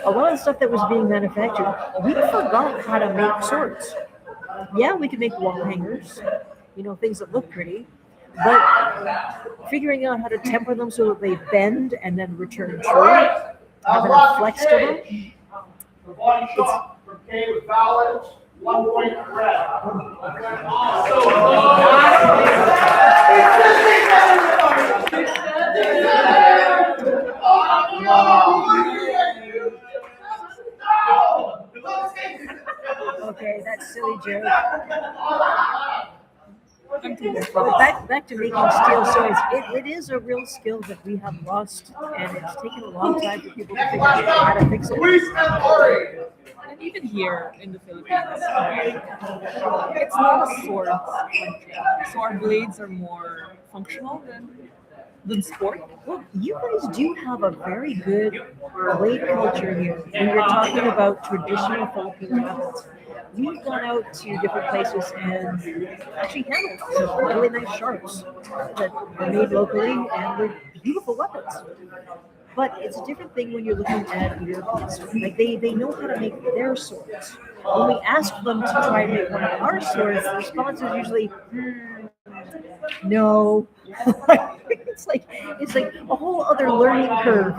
A lot of the stuff that was being manufactured, we forgot how to make swords. Yeah, we could make wall hangers, things that look pretty, but figuring out how to temper them so that they bend and then return true, have enough flex to them. The body shot from K was valid. 1 point red. Okay, that's silly joke. I'm too good. But back to making steel swords. It is a real skill that we have lost, and it's taken a long time for people to figure out how to fix it. And even here in the Philippines, it's not a sword country. So our blades are more functional than sport. Well, you guys do have a very good blade culture here. When you're talking about traditional Filipino weapons, we've gone out to different places and actually handled some really nice sharps that are made locally and they're beautiful weapons. But it's a different thing when you're looking at Europeans. They know how to make their swords. When we ask them to try and make one of our swords, the response is usually, no. It's like a whole other learning curve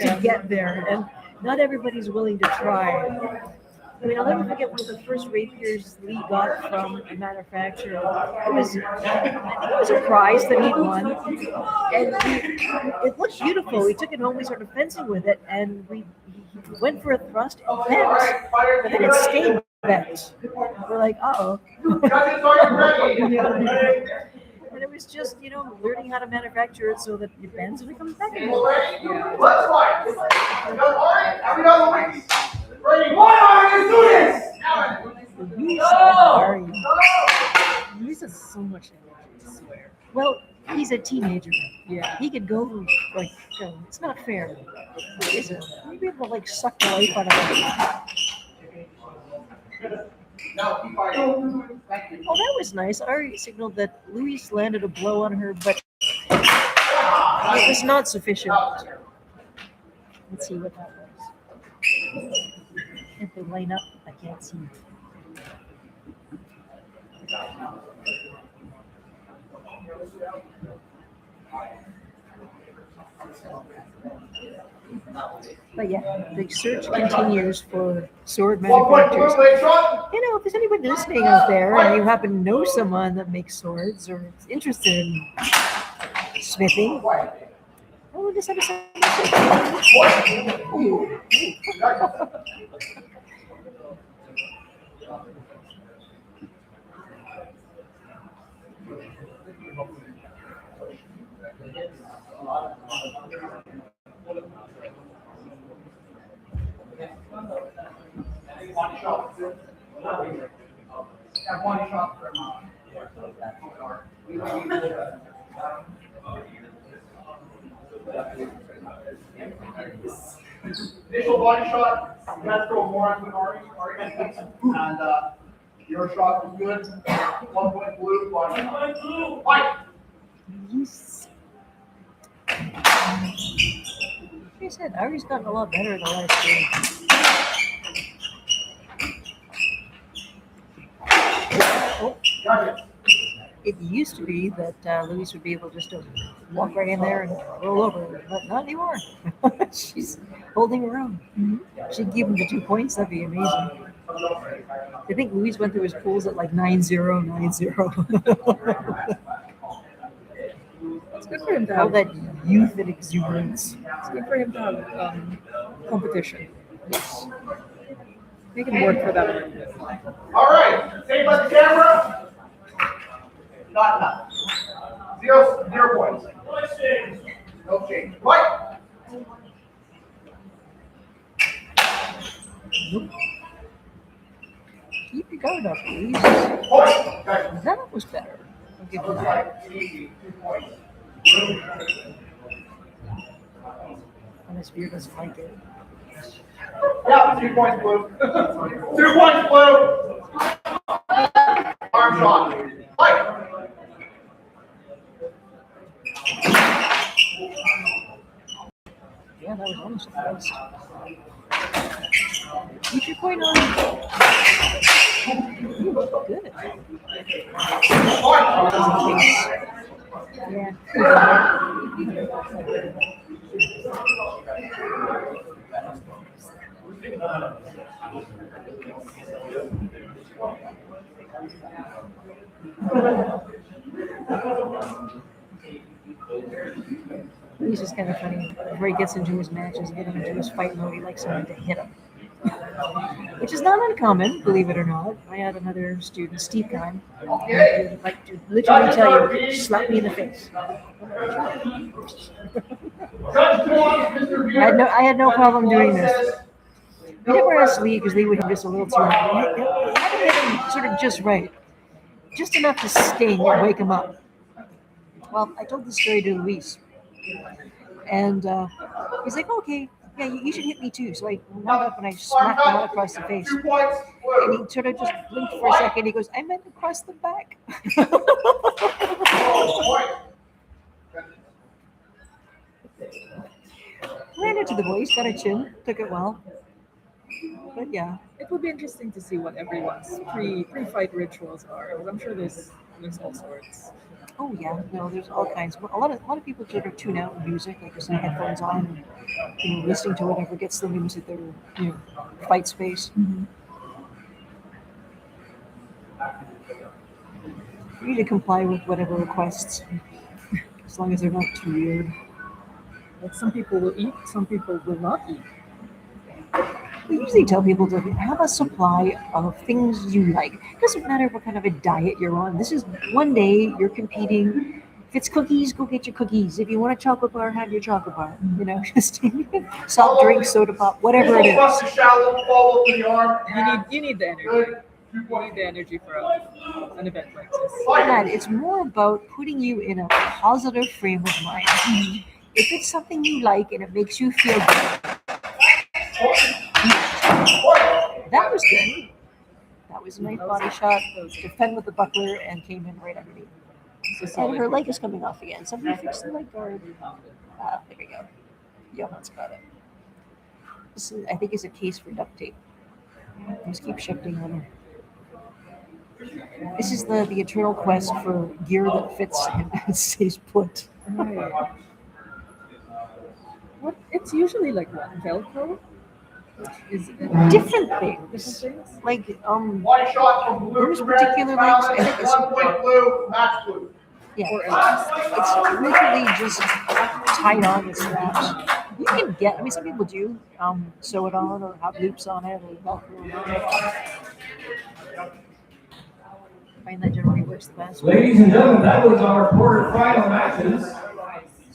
to get there, and not everybody's willing to try. I mean, I'll never forget one of the first rapiers Lee got from a manufacturer. I think it was a prize that he'd won, and it looked beautiful. We took it home, we started fencing with it, and we went for a thrust, it bent, but then it stayed bent. We're like, uh-oh. And it was just, learning how to manufacture it so that it bends and it comes back. Let's fight. Every other week. Ready? Let's do this. Luis has so much energy, I swear. Well, he's a teenager. Yeah. He could go it's not fair. Is it? Maybe able to suck the life out of him. No, keep fighting. Thank you. Oh, that was nice. Ari signaled that Luis landed a blow on her, but it was not sufficient. Let's see what that was. If they line up, I can't see. But yeah, the search continues for sword 1 point manufacturers. blue, late shot. You know, if there's anybody listening out there and you happen to know someone that makes swords or is interested in smithing, oh, just have a message. Ooh. One shot. Have one shot for initial body shot, you have to throw more into Ari, and your shot was good. 1 point blue, body shot. Fight! Yes. Like I said, Ari's gotten a lot better in the last game. Oh, Gotcha. it used to be that Luis would be able just to walk right in there and roll over, but not anymore. She's holding her own. She'd give him the 2 points, that'd be amazing. I think Luis went through his pools at like 9-0, 9-0. It's good for him to All have that youth and exuberance. It's good for him to have competition. Yes. Make him work for that a little bit. All right, same by the camera. Not enough. 0 points. No change. Fight! Nope. Keep your guard up, please. Point. Gotcha. That was better. I'll give you Looks that. like easy. 2 points. Unless Beer doesn't like it. Yeah, 2 points blue. 2 points blue. Arm shot. Fight! Yeah, that was almost a first. Keep your point on. Ooh, good. Yeah. He's just kind of funny. Before he gets into his matches, get him into his fight mode, he likes someone to hit him. Which is not uncommon, believe it or not. I had another student, Steve Kine, who would like to literally tell you, slap me in the face. I had no problem doing this. We never asked Lee because Lee would hit us a little too hard. We had to hit him sort of just right. Just enough to sting and wake him up. Well, I told this story to Luis. And he's like, okay, yeah, you should hit me too. So I went up and I smacked him out across the face. 2 points And blue. he sort of just blinked for a second. He goes, I meant across the back. Ran into the voice, got a chin, took it well. But yeah. It would be interesting to see what everyone's pre-fight rituals are. Because I'm sure there's all sorts. Oh yeah, no, there's all kinds. A lot of people sort of tune out music, like just headphones on, and listening to whatever gets them into their fight space. You need to comply with whatever requests, as long as they're not too weird. Like some people will eat, some people will not eat. We usually tell people to have a supply of things you like. It doesn't matter what kind of a diet you're on. This is one day you're competing. If it's cookies, go get your cookies. If you want a chocolate bar, have your chocolate bar. Just soft drink, soda pop, whatever it is. Initial thrust to shallow, follow to the arm. You need the energy. Good. 2 You need points. the energy for an event like this. That it's more about putting you in a positive frame of mind. If it's something you like and it makes you feel good, that was good. was a nice body shot, defend with the buckler, and came in right underneath. And her leg is coming off again. Somebody fix the leg guard. There we go. Johan's got it. This is, I think, is a case for duct tape. Just keep shifting on her. This is the eternal quest for gear that fits and stays put. Right. What? It's usually like what? Velcro? Is it Different things. Like, One shot from blue. Those particular legs, I think it's- 1 point blue, match blue. yeah, Or it's literally just tied on with straps. You can get, I mean, some people do sew it on or have loops on it or Velcro on it. I find that generally works the best. Ladies and gentlemen, that was our quarterfinal matches.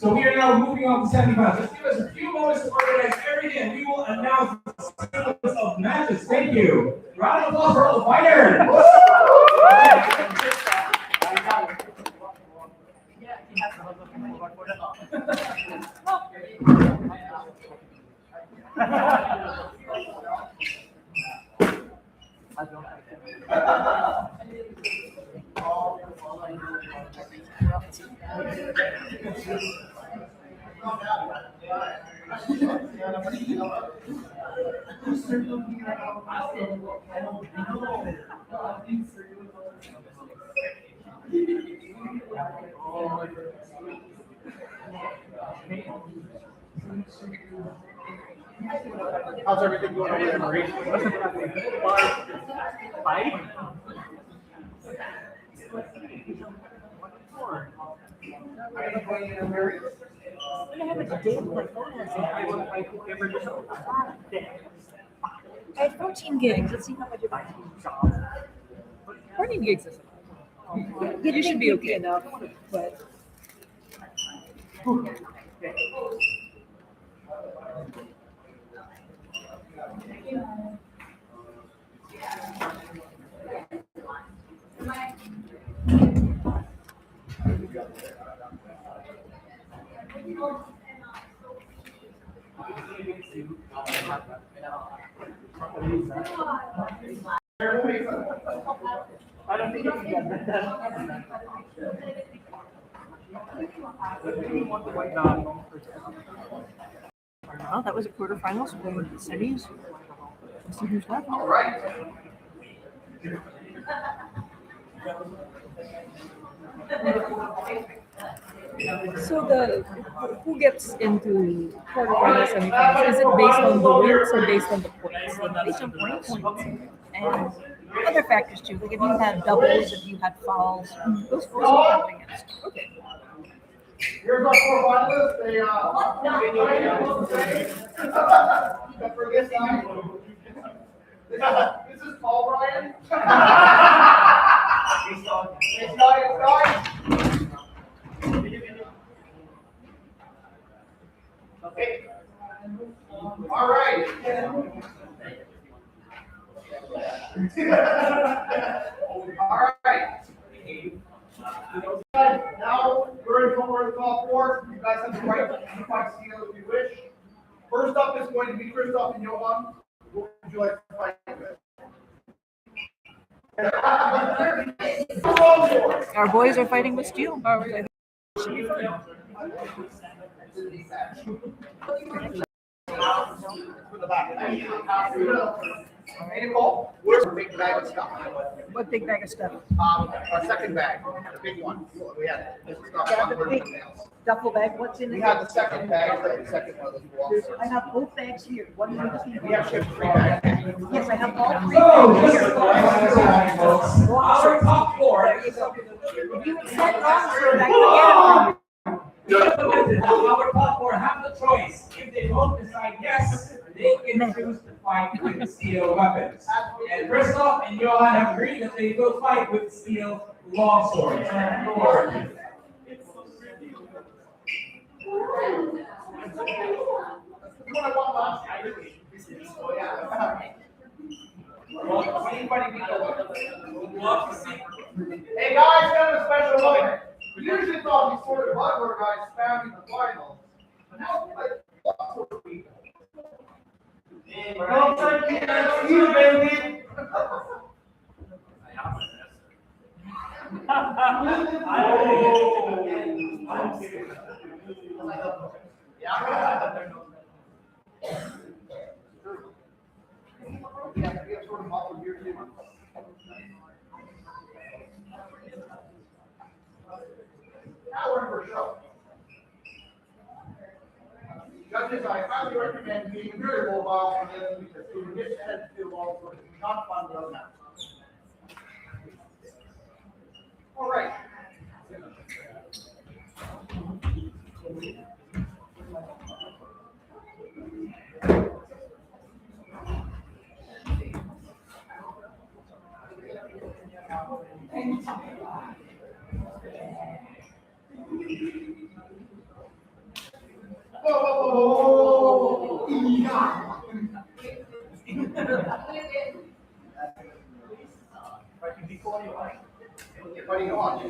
So we are now moving on to semifinals. Just give us a few moments to organize everything, and we will announce the sequence of matches. Thank you. Round of applause for all the fighters. How's everything going over there, Marie? Fight? I had 14 gigs. Let's see how much it 14 gigs is enough. You should be okay. enough, but I don't think you can get that. well, that was a quarterfinals for semis. Let's see who's left. All right. So who gets into quarterfinals, semifinals? Is it based on the wins or based on the points? Based on points and other factors too. Like if you had doubles, if you had fouls, those will count against. Okay. Here's our four finalists. They for this time. This is Paul Bryan. It's not. Okay. All right. All right. Now we're going to come over to the top four. You guys have the right to fight steel if you wish. First up is going to be Christoph and Johan. Who would you like to fight with? Our boys are fighting with steel. Hey, Nicole, where's the big bag of stuff? What big bag of stuff? Our second bag, the big one. We had this is not Yeah, the one big something else. duffel bag. What's in We it? had the second bag, the second one of those blocks. I have both bags here. What do you think? We have shipped 3 bags. Yes, I have all three So, bags just here. folks, our top four. If you had said wrong, sir, I could get it Our top four have the choice. If they both decide yes, they can choose to fight with steel weapons. And Christoph and Johan have agreed that they will fight with steel long swords. Hey guys, got a special moment. We usually thought these sort of Butler guys spamming the finals. But now it's like, what sort of people? You, baby. Now we're in for show. Judges, I highly recommend being very mobile on this because it will get head to all sorts of not fun to run now. All right. Whoa! What do you want?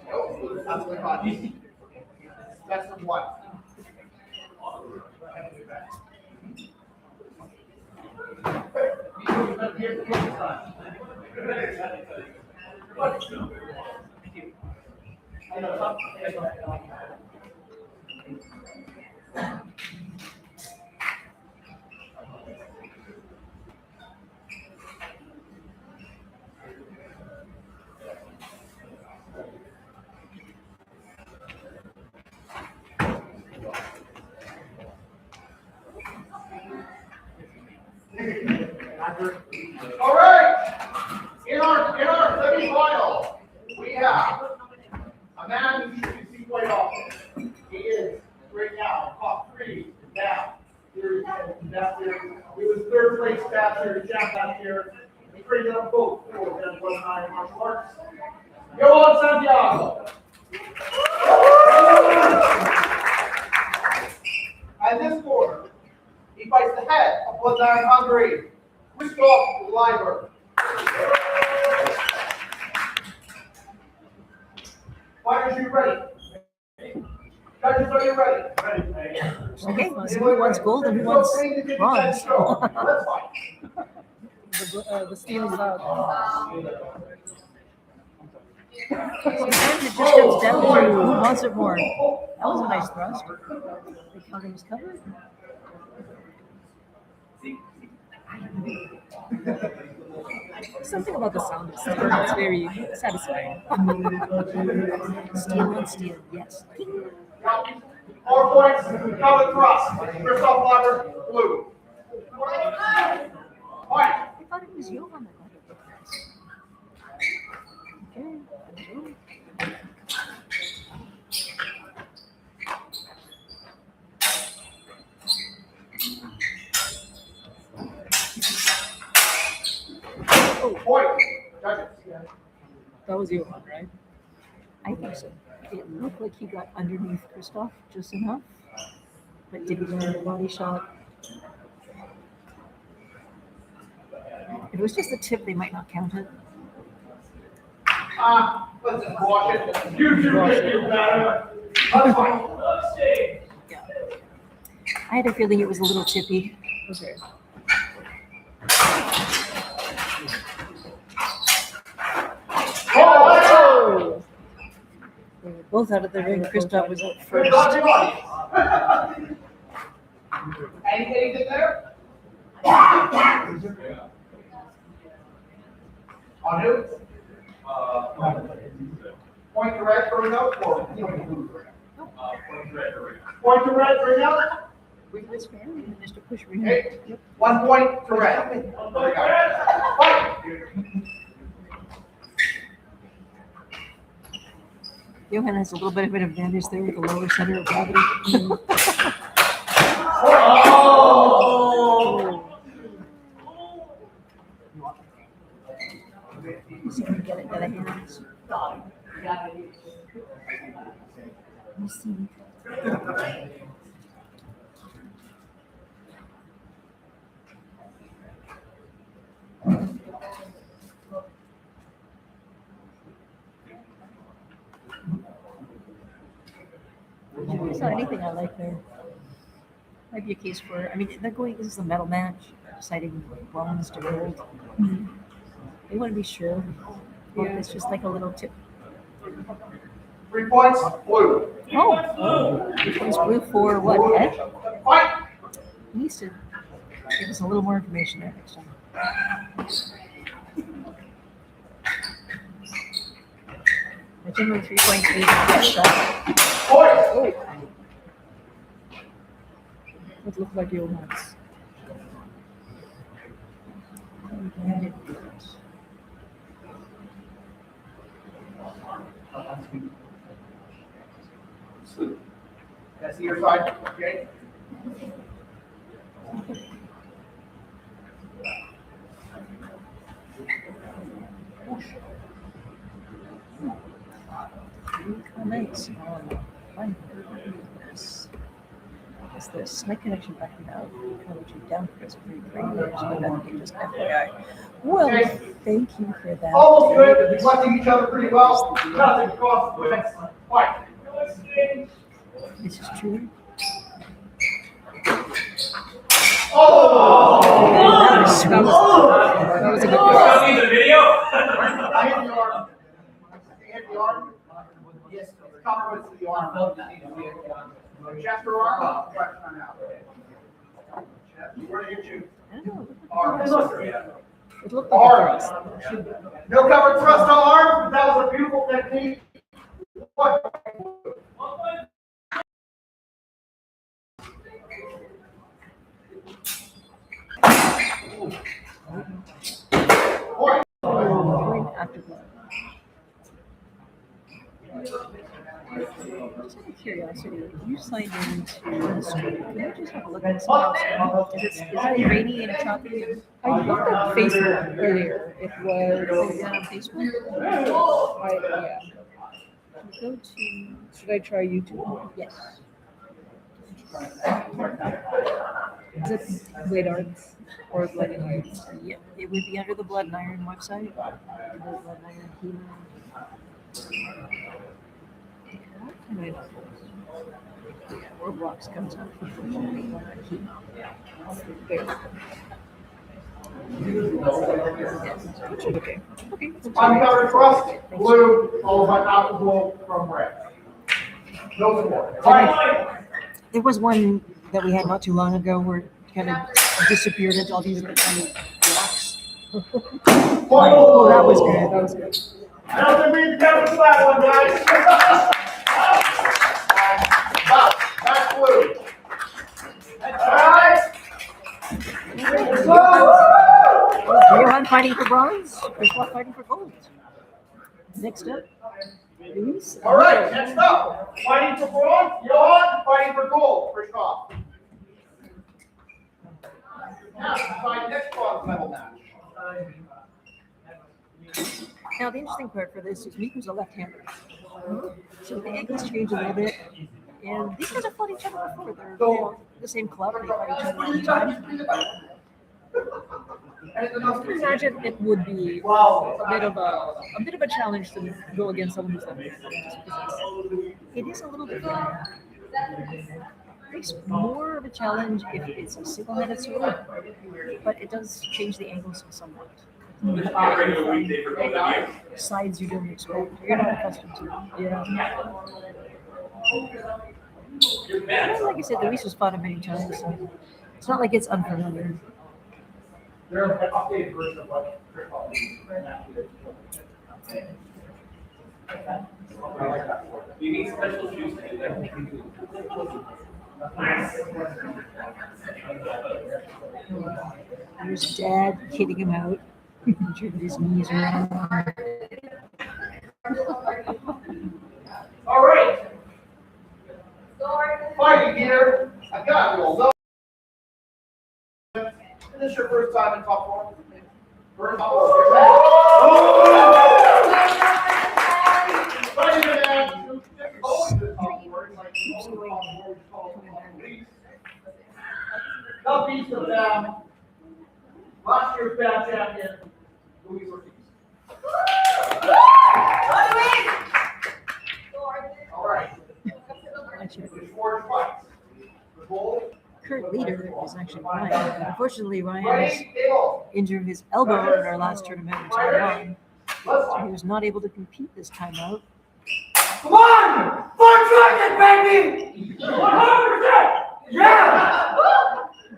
Nope, that's the body. That's the one. All right. In our semi-final, we have a man who you see quite often. He is right now top 3 down. He was third place bachelor champ last year. He traded up both for them one time martial arts. Johan Santiago. And this quarter, he fights the head of Bloodline Hungary, Christoph Leiber. Fighters, you ready? Judges, are you ready? Okay, so who wants gold and who wants bronze? Let's fight. The steel is out. Sometimes it just comes down to who wants it more. That was a nice thrust. The counter was covered. Something about the sound of steel that's very satisfying. Steel on steel, yes. 4 points, cover thrust. Christoph Leiber, blue. Fight. I thought it was Johan that got it. Okay. Point. Judges. That was Johan, right? I think so. It looked like he got underneath Christoph just enough, but did he land a body shot? If it was just a tip, they might not count it. Let's just watch it. You two make you better. Let's fight. Yeah. I had a feeling it was a little tippy. Okay. Oh! They were both out of the ring. Christoph was out Good first. dodge. Anything there? On who? Point to red, bring up, or? Point to red, bring up. That's fair. We managed to push ring. Okay, 1 point to red. Fight. Johan has a little bit of an advantage there with the lower center of gravity. Oh! See if we get it by the hands. Let me see. I saw anything I like there. Might be a case for, I mean, they're going, this is a medal match. deciding bronze to gold. They want to be sure. Or Yeah. it's just like a little tip. 3 points, blue. Oh, it was blue for what? Head? Fight. He needs to give us a little more information there next time. I think with 3 points lead, yes, shot. Point. Oh, It looked like your ones. That's your side, okay? Comments on my this. Is this my connection back now? Coming down for this pretty great news, but I think just FYI. Well, thank you for that. Almost good, reflecting each other pretty well. Nothing across the way. Fight. This is true. Oh! That was sweet. That was a good Show one. me the video. I hit the arm. I hit the arm. Yes, compliments to the arm. Chest or arm? Right, I'm out. Chest. Where did you? I don't know. Arm. It looked like a Arm. thrust. No covered thrust on arm, but that was a beautiful technique. What? Point. Point after blood. Just out of curiosity, you signed into the stream. Can you just have a look at something else? Is it rainy and choppy? I looked at Facebook earlier. It Oh, was. yeah, on Facebook? Yeah. Go to, Should I try YouTube? yes. Is it Blade Arts or Blood and Iron? Yep, it would be under the Blood and Iron website. Under the Blood and Iron HEMA. How can I not? Yeah, Roblox comes up. HEMA. There. Okay. Okay. Uncovered thrust, blue, followed by alcohol from red. No score. Fight. There was one that we had not too long ago where it kind of disappeared into all these little tiny blocks. Oh, that was good. That was good. I don't think we can cover that one, guys. That's blue. All right. Johan fighting for bronze, Christoph fighting for gold. Next up, Luis. All right, next up, fighting for bronze, Johan, fighting for gold, Christoph. Now, decide next bronze medal match. Now, the interesting part for this is Miku's a left-hander. So the angles change a little bit. And these guys have fought each other before. They're the same club, they fight each other all the time. I can imagine it would be a bit of a challenge to go against someone who's left-handed. It is a little bit it's more of a challenge if it's a single-handed sword, but it does change the angles somewhat. Sides you don't expect, you're not accustomed to. Yeah. Well, like I said, Luis has fought him many times, so it's not like it's unfamiliar. They're an updated version of what Christoph You need special shoes to do that. There's Dad kidding him out. Jerking his knees around. All right. Fighting here. I got you all. Is this your first time in top four? First time. Fighting man. Up east of them. Last year's bad champion, Luis Ortiz. All right. There's 4 fights. The gold, current leader is actually Ryan. Unfortunately, Ryan has Ready, table. injured his elbow in our last tournament in Taiwan, Let's so he was not able to compete this time out. Come on! 400, baby! 100%! Yeah!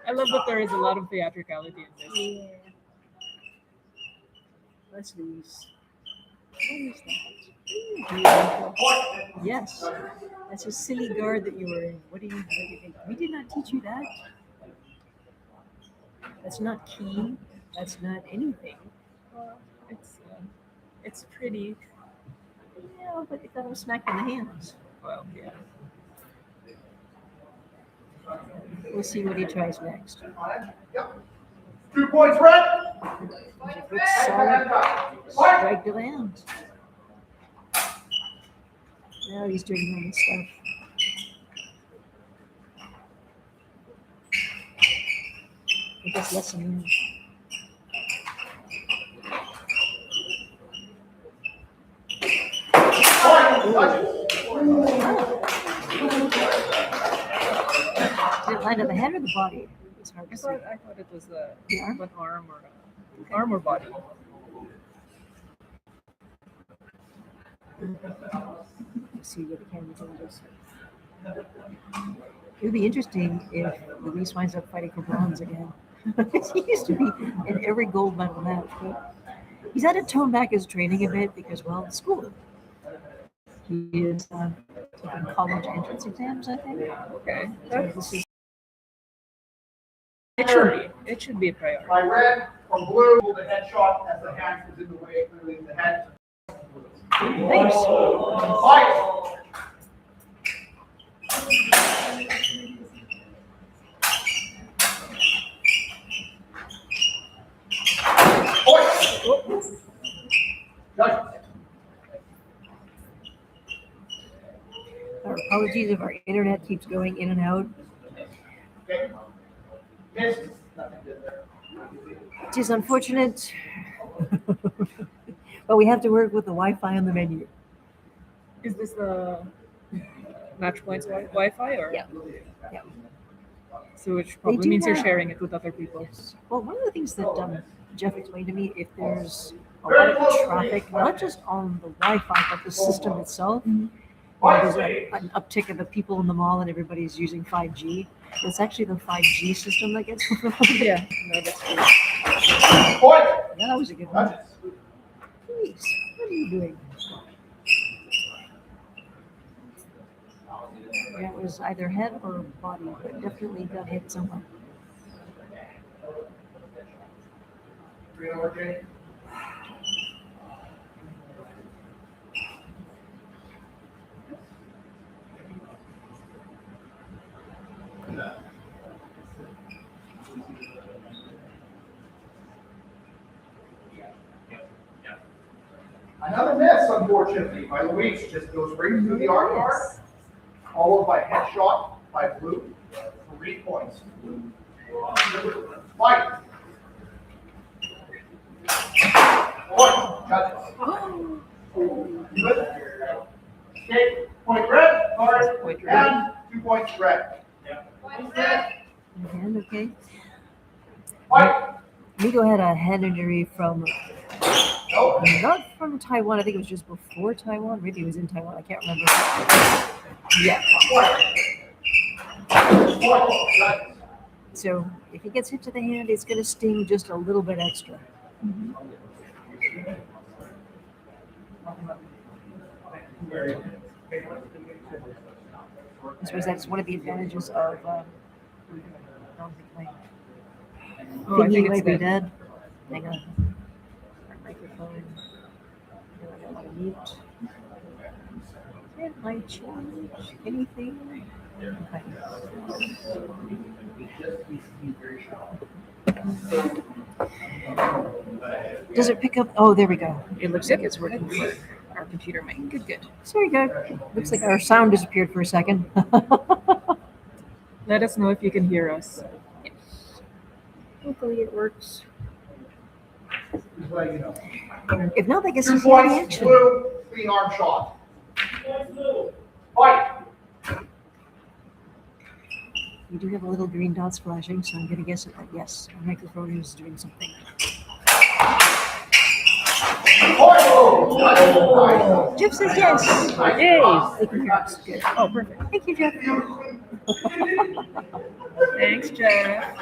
I love that there is a lot of theatricality in this. Yeah. Leslie's. What is that? Yes. That's a silly guard that you were in. What do you think? We did not teach you that. That's not key. That's not anything. Well, it's pretty. Yeah, but it got him smacked in the hands. Well, yeah. We'll see what he tries next. Yep. 2 points, red. Good solid strike to the hands. Now he's doing normal stuff. I guess lesson in. Did it land on the head or the body? It's hard to see. I thought it was The arm? an arm or arm or body. Let's see what the camera tells us. It would be interesting if Luis winds up fighting for bronze again. He used to be in every gold medal match, but he's had to tone back his training a bit because, well, it's school. He is taking college entrance exams, I think. Okay. So this is It should be a priority. By red or blue, the headshot as the hand was in the way, clearly the head. nice. Fight! Judge. Our apologies if our internet keeps going in and out. Okay. Missed. Nothing good there. It is unfortunate, but we have to work with the Wi-Fi on the menu. Is this the match points Wi-Fi or? Yeah. Yeah. So which probably do means you're have- sharing it with other people. Yes. Well, one of the things that Jeff explained to me, if there's a lot of traffic, not just on the Wi-Fi, but the system itself, there's an uptick of the people in the mall and everybody's using 5G. It's actually the 5G system that gets overloaded. Yeah, no, that's true. Point. Yeah, that was a good one. Judges. Please, what are you doing? Yeah, it was either head or body, but definitely got hit somewhere. Three over, Jay. Another miss, unfortunately, by Luis. Just goes right through the arm guard, followed by headshot by blue. 3 points. Fight. Point. Judges. Good. Okay. Point red. Card. Point red. And 2 points red. And okay. Fight. Migo had a head injury from No. not from Taiwan. I think it was just before Taiwan. Maybe it was in Taiwan. I can't remember. Yeah. Point. Judges. So if he gets hit to the hand, it's going to sting just a little bit extra. I suppose that's one of the advantages of Oh, I think it's might be good. dead. Hang on. Our microphone. No, I don't want to mute. It might change anything. Okay. Does it pick up? Oh, there we go. It looks like it's working for our computer mic. Good, good. Sorry, good. Looks like our sound disappeared for a second. Let us know if you can hear us. Hopefully it works. Just let you know. If not, I guess 2 it's the points. action. Blue. Clean arm shot. Fight. We do have a little green dots flashing, so I'm going to guess that yes, our microphone is doing something. Jeff says yes. Yay! They can hear us. Good. Oh, perfect. Thank you, Jeff. Thanks, Jeff.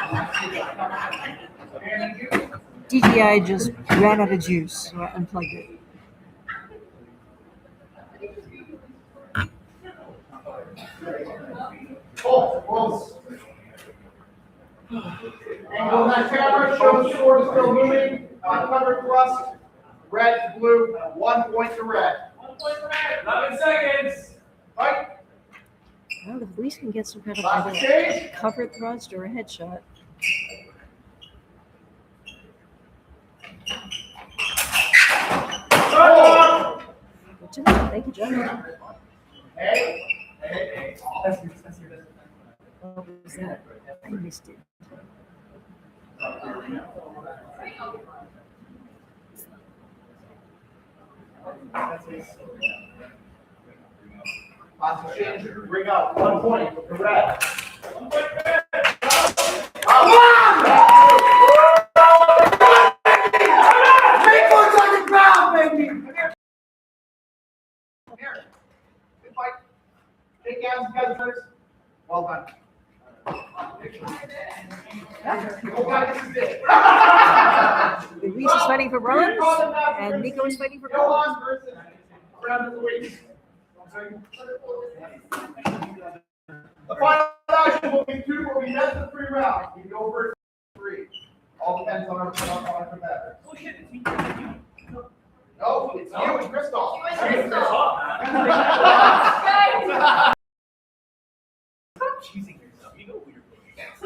DJI just ran out of juice, so I unplugged it. And on that camera, show the score is still moving. Covered thrust, red to blue, 1 point to red. 1 point for red. 11 seconds. Right? Well, if Luis can get some kind of Last either exchange. covered thrust or a headshot. Good to know. Thank you, John. Hey. What was that? I missed it. Last exchange, bring up 1 point for red. Big ones on the ground, baby! Here. Good fight. Shake hands, you guys first. Well done. Luis is fighting for bronze, and Nico is fighting for gold. Johan versus Brandon Luis. The final action will be best of 3 rounds. We go first 3. All depends on our competitor. Oh shit, it's me. No, it's you and Christoph. Stop cheesing yourself. You know who you're playing against.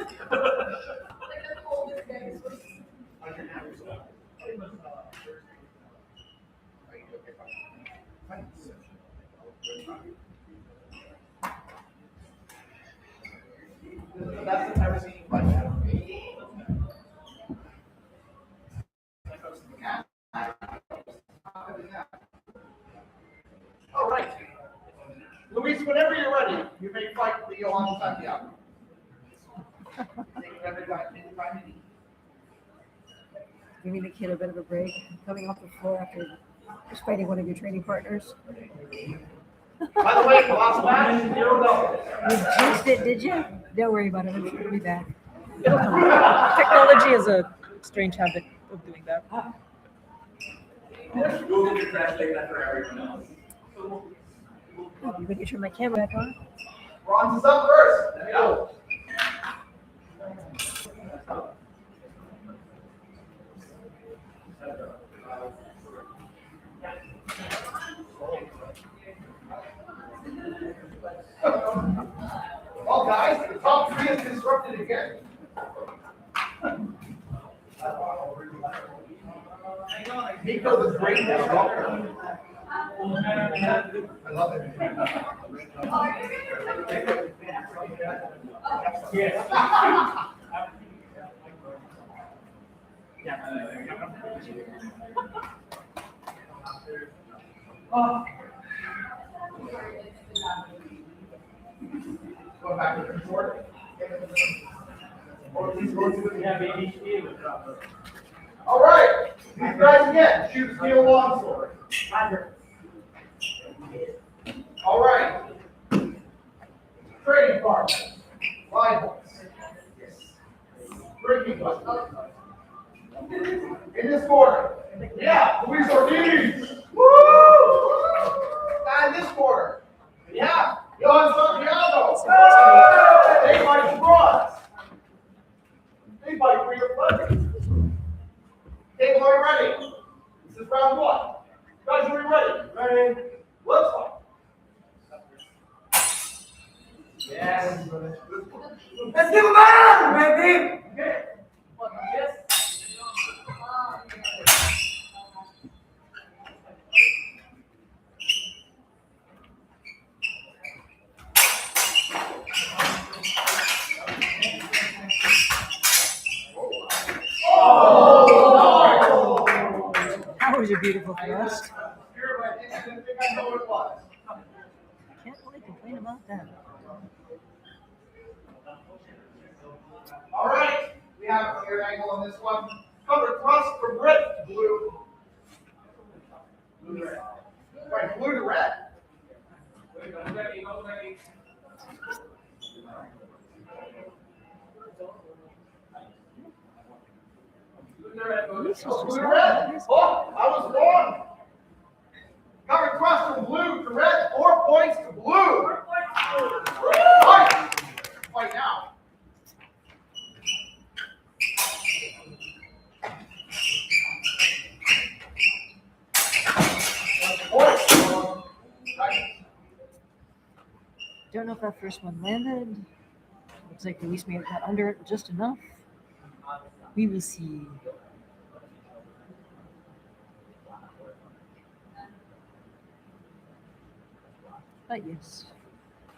That's the I've seen you fight now. All right. Luis, whenever you're ready, you may fight Leo on Santiago. Giving the kid a bit of a break, coming off the floor after just fighting one of your training partners. By the way, the last match, 0-0. You jinxed it, did you? Don't worry about it. I'm sure it'll be back. It'll come back. Technology is a strange habit of doing that. Google can translate that for everyone else. Oh, you better turn my camera back on. Bronze is up first. There we go. Well, guys, the top 3 is disrupted again. Nico is great disruptor. I love it. Go back to the short. Or please go to the all right, these guys again, shoot, steel, longsword. All right. Trading partners, rivals, drinking buddies. In this corner, yeah, Luis Ortiz. Woo! And this corner, yeah, Johan Santiago. They fight bronze. They fight for your pleasure. Okay, are ready? This is round 1. Guys, are we ready? Ready. Let's fight. Yes. Let's give him out, baby. Okay. Yes. That was a beautiful thrust. I think I know what it was. Can't really complain about that. on this one. Cover thrust from red to blue. Blue to red. Right, blue to red. This is Blue just to not red. nice. Oh, I was wrong. Cover thrust from blue to red. 4 points to blue. Fight. Fight now. Don't know if that first one landed. Looks like Luis may have got under it just enough. We will see. But yes,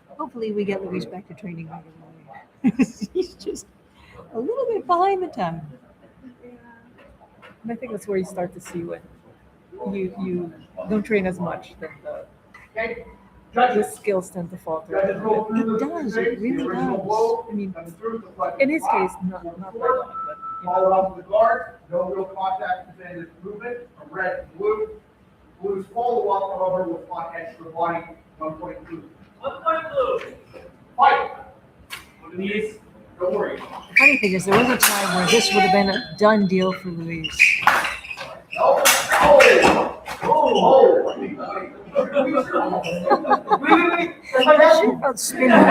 hopefully we get Luis back to training right away. He's just a little bit behind the time. And I think that's where you start to see when you don't train as much, then Okay. the Judges. skills tend to falter. Judges roll through the It does, stage, it really the original does. blow, I mean, and through the flag. In his case, not by long, but Follow up with the guard, no real contact with any movement, from red to blue. Blue's follow up, however, will block edge to the body, 1 point blue. 1 point blue. Fight! Luis. Don't worry. The funny thing is, there was a time where this would have been a done deal for Luis. No. Oh. Shit about spin moves.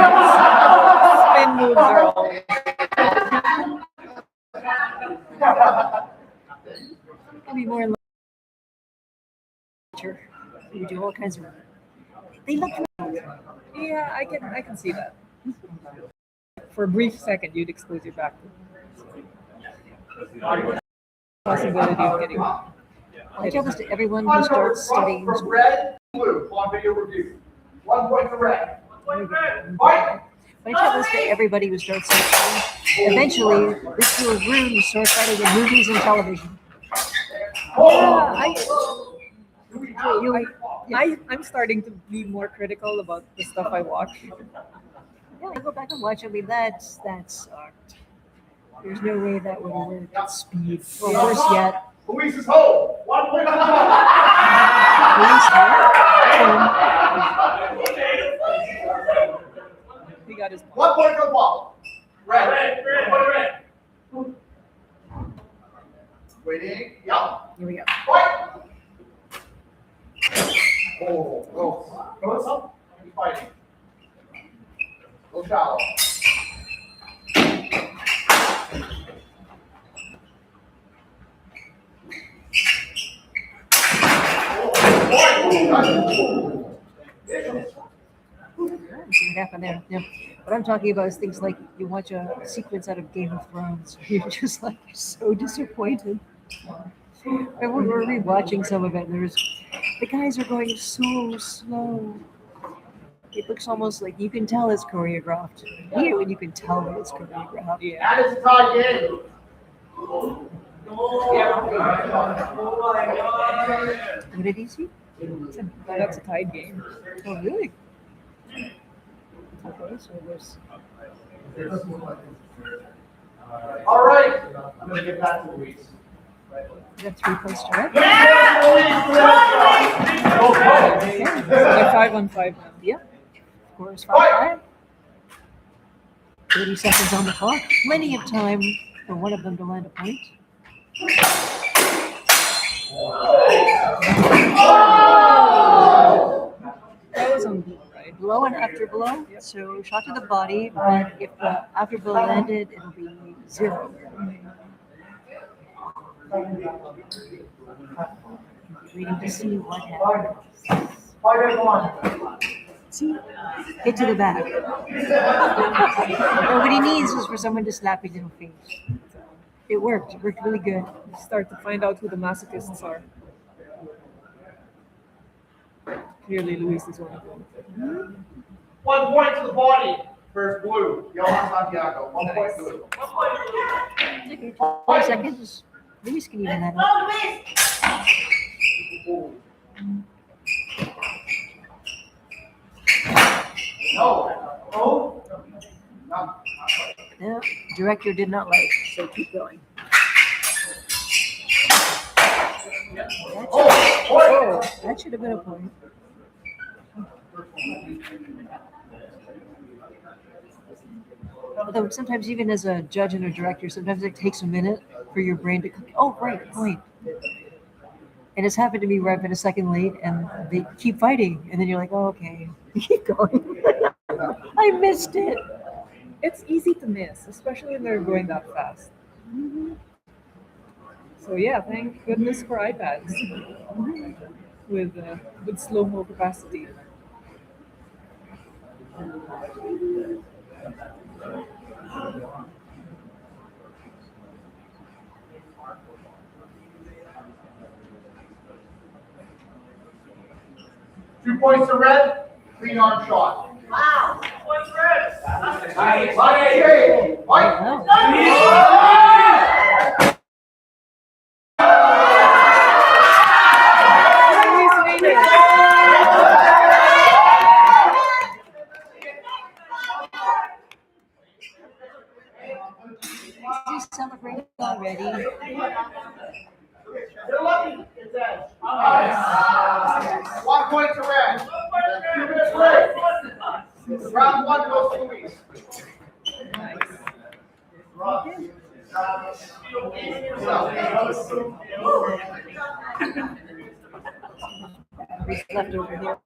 spin moves are all. I'll be more in love. We do all kinds of. They look. Yeah, I can see that. For a brief second, you'd exclude your back. Possibility of getting. I tell this to everyone who starts studying. From red to blue, on video review. 1 point to red. Fight! I tell this to everybody who starts studying. Eventually, this will ruin to start fighting in movies and television. I'm starting to be more critical about the stuff I watch. Yeah, I go back and watch. I mean, that sucked. There's no way that would have worked at speed. Or worse yet, Luis is home. 1 point to He got his 1 point to the ball. Red. Waiting. Yup. here we go. Fight! Oh, go. Go up. Keep fighting. Go shallow. See what happened there. Yeah. What I'm talking about is things like you watch a sequence out of Game of Thrones. You're just like so disappointed. And when we're rewatching some of it, the guys are going so slow. It looks almost like you can tell it's choreographed. Here, when you can tell that it's choreographed. Yeah. That is a tie game. What did he see? That's a tied game. Oh, really? Okay, so there's. All right. I'm going to get back to Luis. You got 3 points to red? They're 5-on-5 now. Yep. Of course, 5-5. 30 seconds on the clock. Plenty of time for one of them to land a point. That was on blue, right? Blow and after blow. So shot to the body, but if the after blow landed, it'll be 0. Waiting to see what happens. See? Hit to the back. And what he needs is for someone to slap his little face. It worked. It worked really good. You start to find out who the masochists are. Clearly, Luis is one of them. 1 point to the body. First blue. Johan Santiago. 1 point to it. Okay, 5 seconds. Luis can even that up. No. No. No, director did not like, so keep going. Oh, that should have been a point. Although sometimes, even as a judge and a director, sometimes it takes a minute for your brain to click. Oh, right, point. And it's happened to me where I've been a second late and they keep fighting. And then you're like, oh, okay, keep going. I missed it. It's easy to miss, especially when they're going that fast. So yeah, thank goodness for iPads with slow-mo capacity. 2 points to red, clean arm shot. Wow. What's red? Nice. Mike, Wow. Always made it. You celebrated already. You're lucky. It's edge. 1 point to red. 2 minutes break. Round 1 goes to Luis. Who's left over here?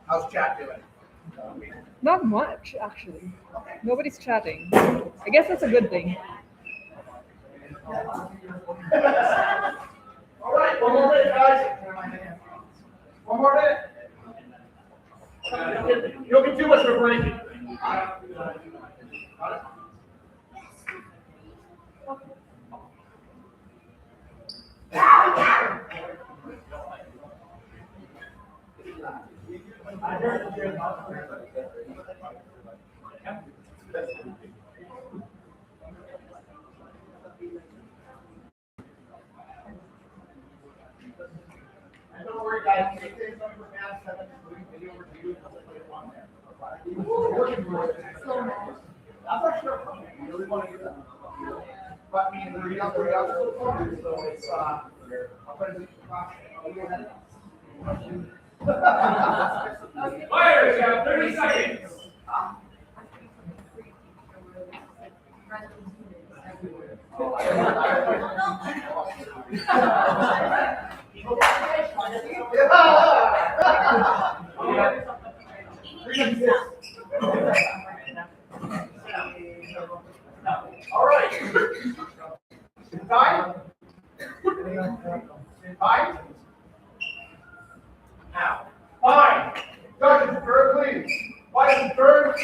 How's chat doing? Not much, actually. Nobody's chatting. I guess that's a good thing. All right, 1 more minute, guys. 1 more minute. You don't get too much of a break. Don't worry, guys. If there's something for now, 7 video review, we'll put it on there. We're working for it. I'm not sure. We really want to get that. But I mean, we're up so far, so it's I'll put it in the Fire, you have 30 seconds. All right. Time. Time. Now. Fine. Judges, third, please. White and third.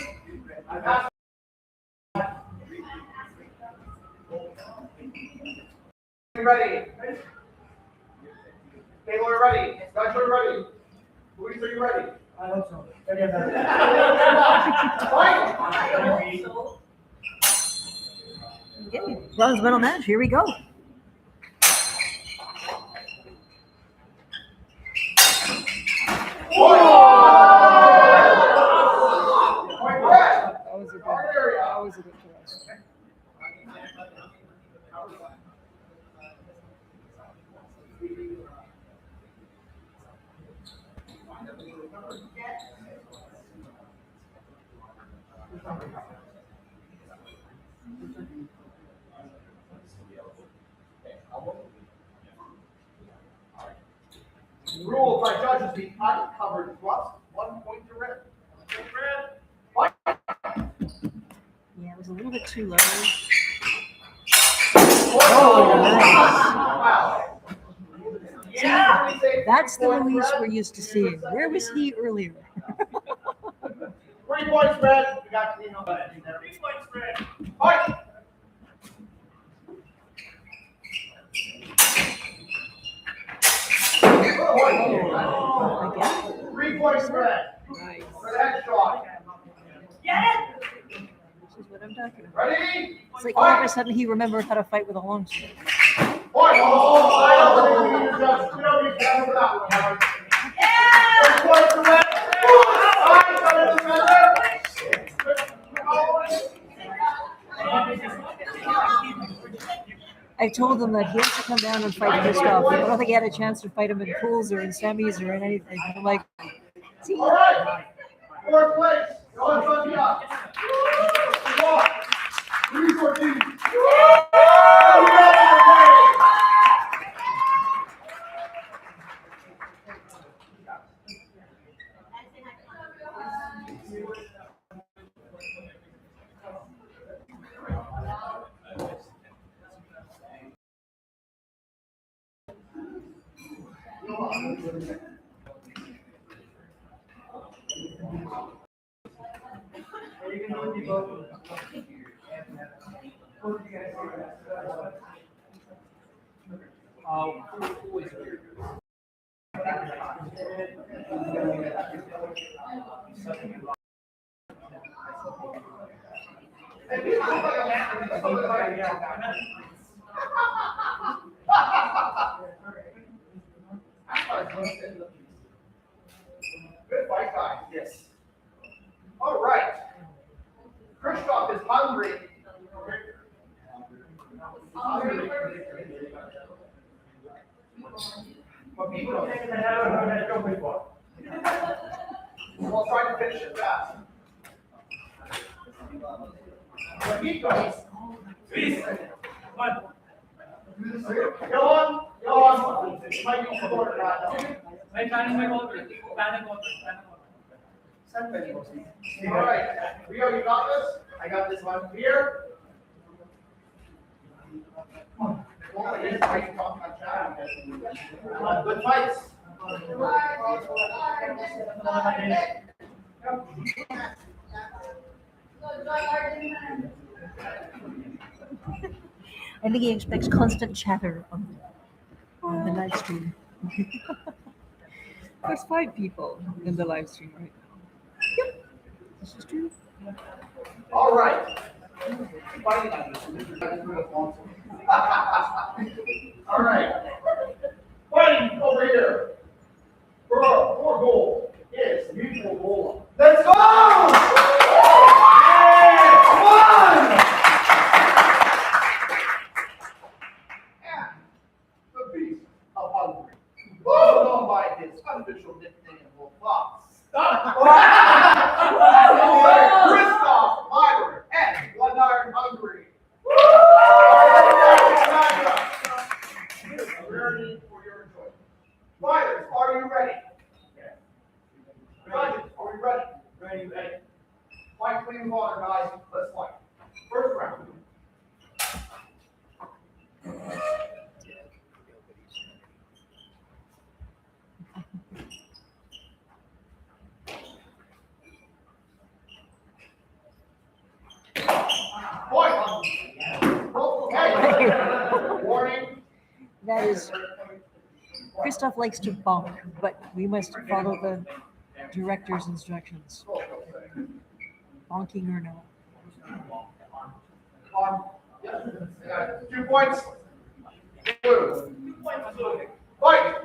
Ready? Taylor, ready? Judge, are you ready? Luis, are you ready? I hope so. Okay, bronze medal match. Here we go. That was a good choice. Rule by judges: the uncovered thrust, 1 point to red. Yeah, it was a little bit too low. Wow. Yeah. That's the Luis we're used to seeing. Where was he earlier? 3 points red. We got 3 points red. Fight. Again? 3 points red. Nice. For the headshot. Get it! This is what I'm talking about. Ready? It's like all of a sudden he remembered how to fight with a long sword. Point. Oh, I don't think we don't need to have that one. Yeah! Point to red. I told him that he has to come down and fight Kristoff. I don't think he had a chance to fight him in pools or in semis or in anything. I'm like, see? All right. Fourth place. Going from the up. Come on. 314. Good fight, guys. Yes. All right. Kristoff is hungry. But people don't take it out. We'll try to finish it fast. But he goes. Please. Go on. Might be short, not. All right. Rio, you got this? I got this one here. Well, it is like talking on chat. Good fights. I think he expects constant chatter on the live stream. There's 5 people in the live stream right now. Yep, this is true. All right. All right. Fighting over here for goal is mutual goal. Let's go! Come on! And the beast of Hungary, known by his unofficial nickname of Fox. Kristoff, Myron, and One Iron Hungary. Ready for your enjoyment. Fighters, are you ready? Yes. Judges, are we ready? Ready. Fight clean water, guys. Let's fight. First round. Warning. That is, Kristoff likes to bonk, but we must follow the director's instructions. Bonking or no. On. 2 points. Blue. Fight.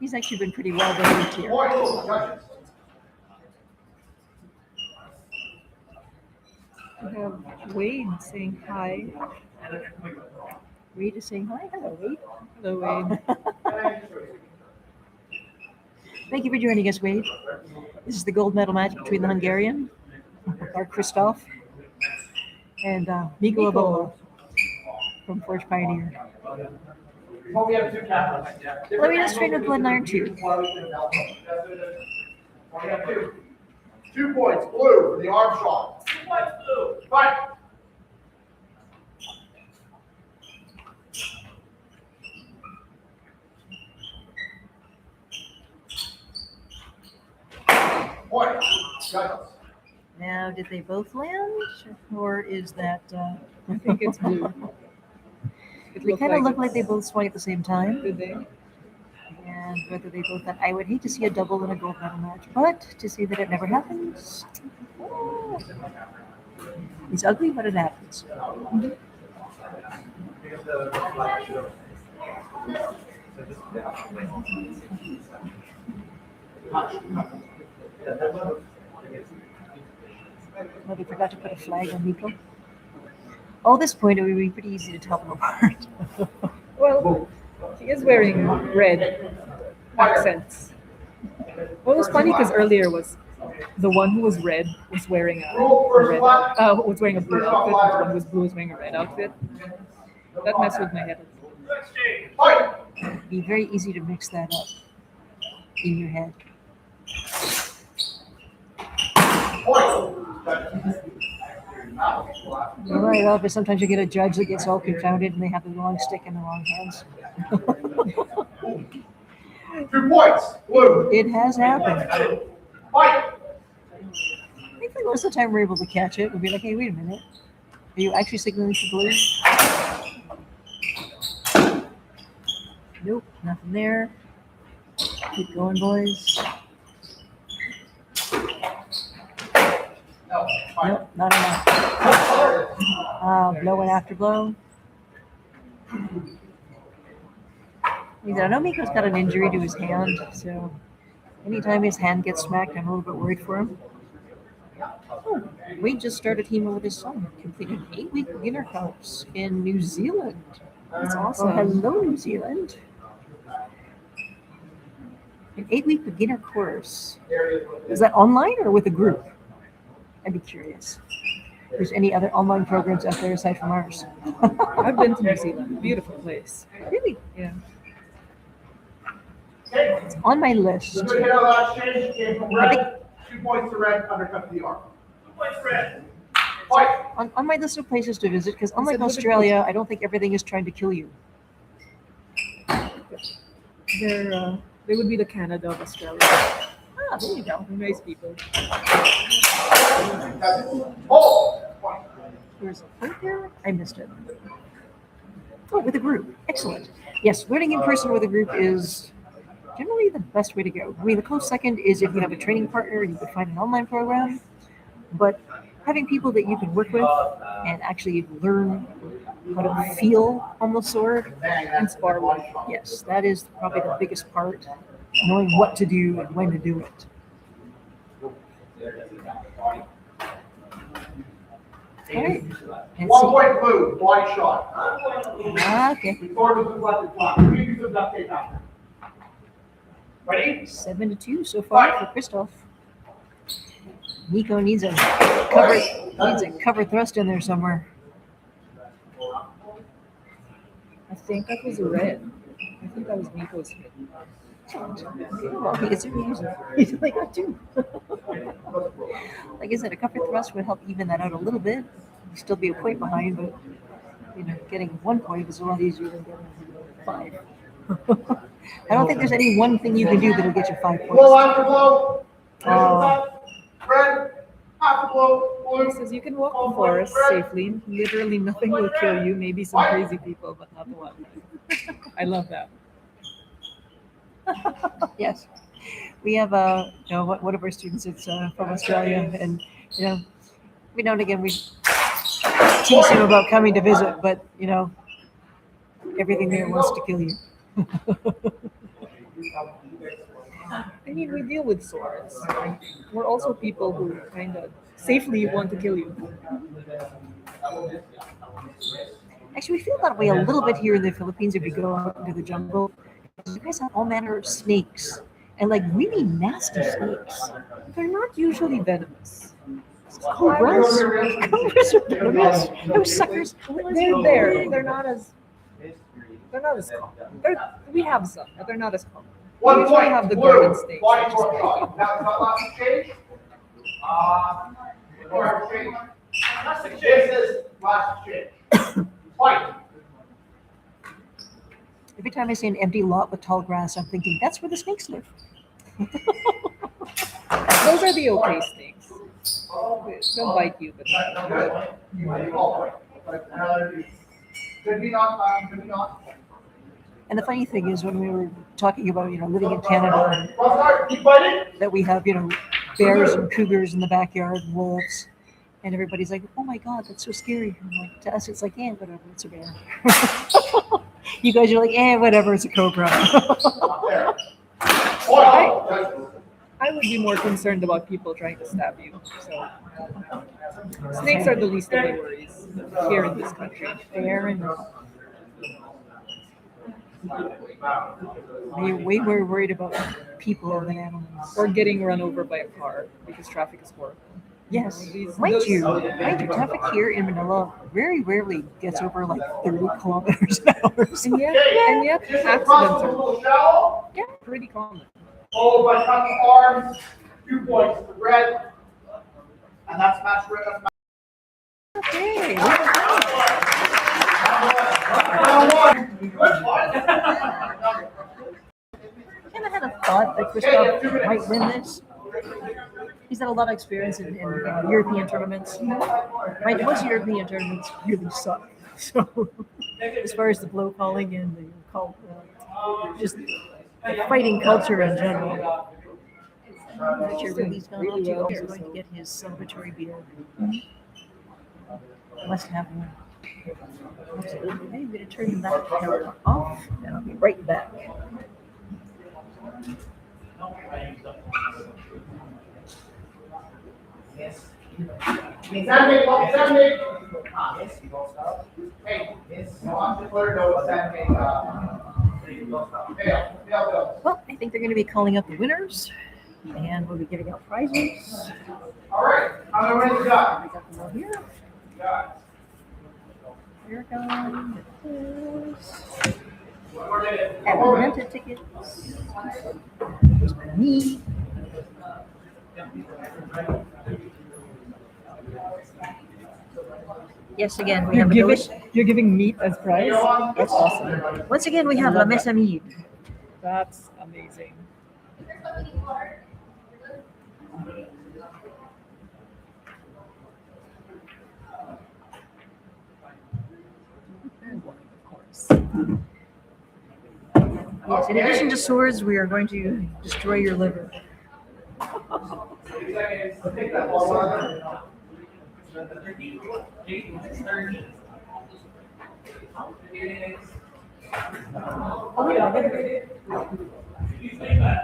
He's actually been pretty well behaved here. Point. Judges. We have Wade saying hi. Wade is saying hi. Hello, Wade. Hello, Wade. Thank you for joining us, Wade. This is the gold medal match between the Hungarian, or Kristoff, and Miko Abola from Forge Pioneer. Oh, we have 2 captains. Let me just train with Blood and Iron 2. We have 2. 2 points, blue for the arm shot. 2 points, blue. Fight. Point. Judges. Now, did they both land, or is that? I think it's blue. It They kind of look like they it's- both swung at the same time. Did they? Yeah. and whether they both thought, I would hate to see a double in a gold medal match, but to see that it never happens, oh, it's ugly, but it happens. Well, we forgot to put a flag on Nico. All this point, it would be pretty easy to tell them apart. Well, he is wearing red accents. What was funny because earlier was the one who was red was wearing a red, was wearing a blue outfit, and the one who was blue was wearing a red outfit. That messed with my head. It'd be very easy to mix that up in your head. You're right, well, but sometimes you get a judge that gets all confounded and they have the wrong stick in the wrong hands. 2 points, blue. It has happened. Fight. I think that most of the time we're able to catch it. We'll be like, hey, wait a minute. Are you actually signaling for blue? Nope, nothing there. Keep going, boys. Nope, not enough. Blow and after blow. I know Miko's got an injury to his hand, so anytime his hand gets smacked, I'm a little bit worried for him. Oh, Wade just started HEMA with his son, completed an 8-week beginner course in New Zealand. That's awesome. Oh, hello, New Zealand. An 8-week beginner course. Is that online or with a group? I'd be curious. If there's any other online programs out there aside from ours. I've been to New Zealand. Beautiful place. Really? Yeah. It's on my list. The good hair last change came from red. 2 points to red, undercut to the arm. 2 points red. Fight. On my list of places to visit, because unlike said, Australia, I don't think everything is trying to kill you. They would be the Canada of Australia. Ah, there you go. Nice people. Oh. There's a point there. I missed it. Oh, with a group. Excellent. Yes, learning in person with a group is generally the best way to go. I mean, the close second is if you have a training partner, you could find an online program. But having people that you can work with and actually learn how to feel on the sword and spar with. Yes, that is probably the biggest part. Knowing what to do and when to do it. All right. Let's 1 see. point blue, body shot. Okay. Before the left block. 3 pieces of duct tape after. Ready? 7-2 so far for Christoph. Nico needs a cover thrust in there somewhere. I think that was red. I think that was Nico's hit. Well, he gets he's like that too. Like I said, a cover thrust would help even that out a little bit. You'd still be a point behind, but getting 1 point is a lot easier than getting 5. I don't think there's any one thing you can do that'll get you 5 points. Blow after blow. Oh. Red after blow. Blue. He says you can walk the forest safely. Literally nothing will kill you. Maybe some crazy people, but not the wildlife. I love that. Yes, we have one of our students. It's from Australia, and every now and again we tease him about coming to visit, but everything there wants to kill you. I mean, we deal with swords. We're also people who kind of safely want to kill you. Actually, we feel that way a little bit here in the Philippines if we go out into the jungle. You guys have all manner of snakes, and like really nasty snakes. They're not usually venomous. Cobras are venomous. Those suckers. They're there. They're not as common. We have some, but they're not as common. We 1 usually point have the blue. garden snakes. Body which is pretty shot. cute. Now, last exchange. Or exchange. Last exchange. This is last exchange. Fight. Every time I see an empty lot with tall grass, I'm thinking that's where the snakes live. Those are the okay snakes. They'll bite you, but Could be not. And the funny thing is, when we were talking about, living in Canada, Keep fighting. that we have, bears and cougars in the backyard, wolves, and everybody's like, "Oh my God, that's so scary." I'm like, to us, it's like, whatever, it's a bear. You guys are like, whatever, it's a cobra. I would be more concerned about people trying to stab you. So snakes are the least of my worries here in this country. Fair enough. Way more worried about people than animals. Or getting run over by a car because traffic is horrible. Yes, mind you, traffic here in Manila very rarely gets over like 30 kilometers an hour. And yet accidents are pretty common. Followed by cutting arms, 2 points to red. And that's match red. Okay. I kind of had a thought that Christoph might win this. He's had a lot of experience in European tournaments. Most European tournaments really suck. So, as far as the blow calling and just the fighting culture in general, I'm not sure where he's going to. He's going to get his celebratory beer. Must have one. Absolutely. I'm going to turn that camera off, and I'll be right back. Yes. Examine. Hey, Well, I think they're going to be calling up the winners, and we'll be giving out prizes. All right, how many wins you got? We got them all here. Here it goes. And rented tickets. Here's my me. Yes, again, we have a dose. You're giving meat as prize? That's awesome. Once again, we have La Mesa Mead. That's amazing. Of course. Yes, in addition to swords, we are going to destroy your liver.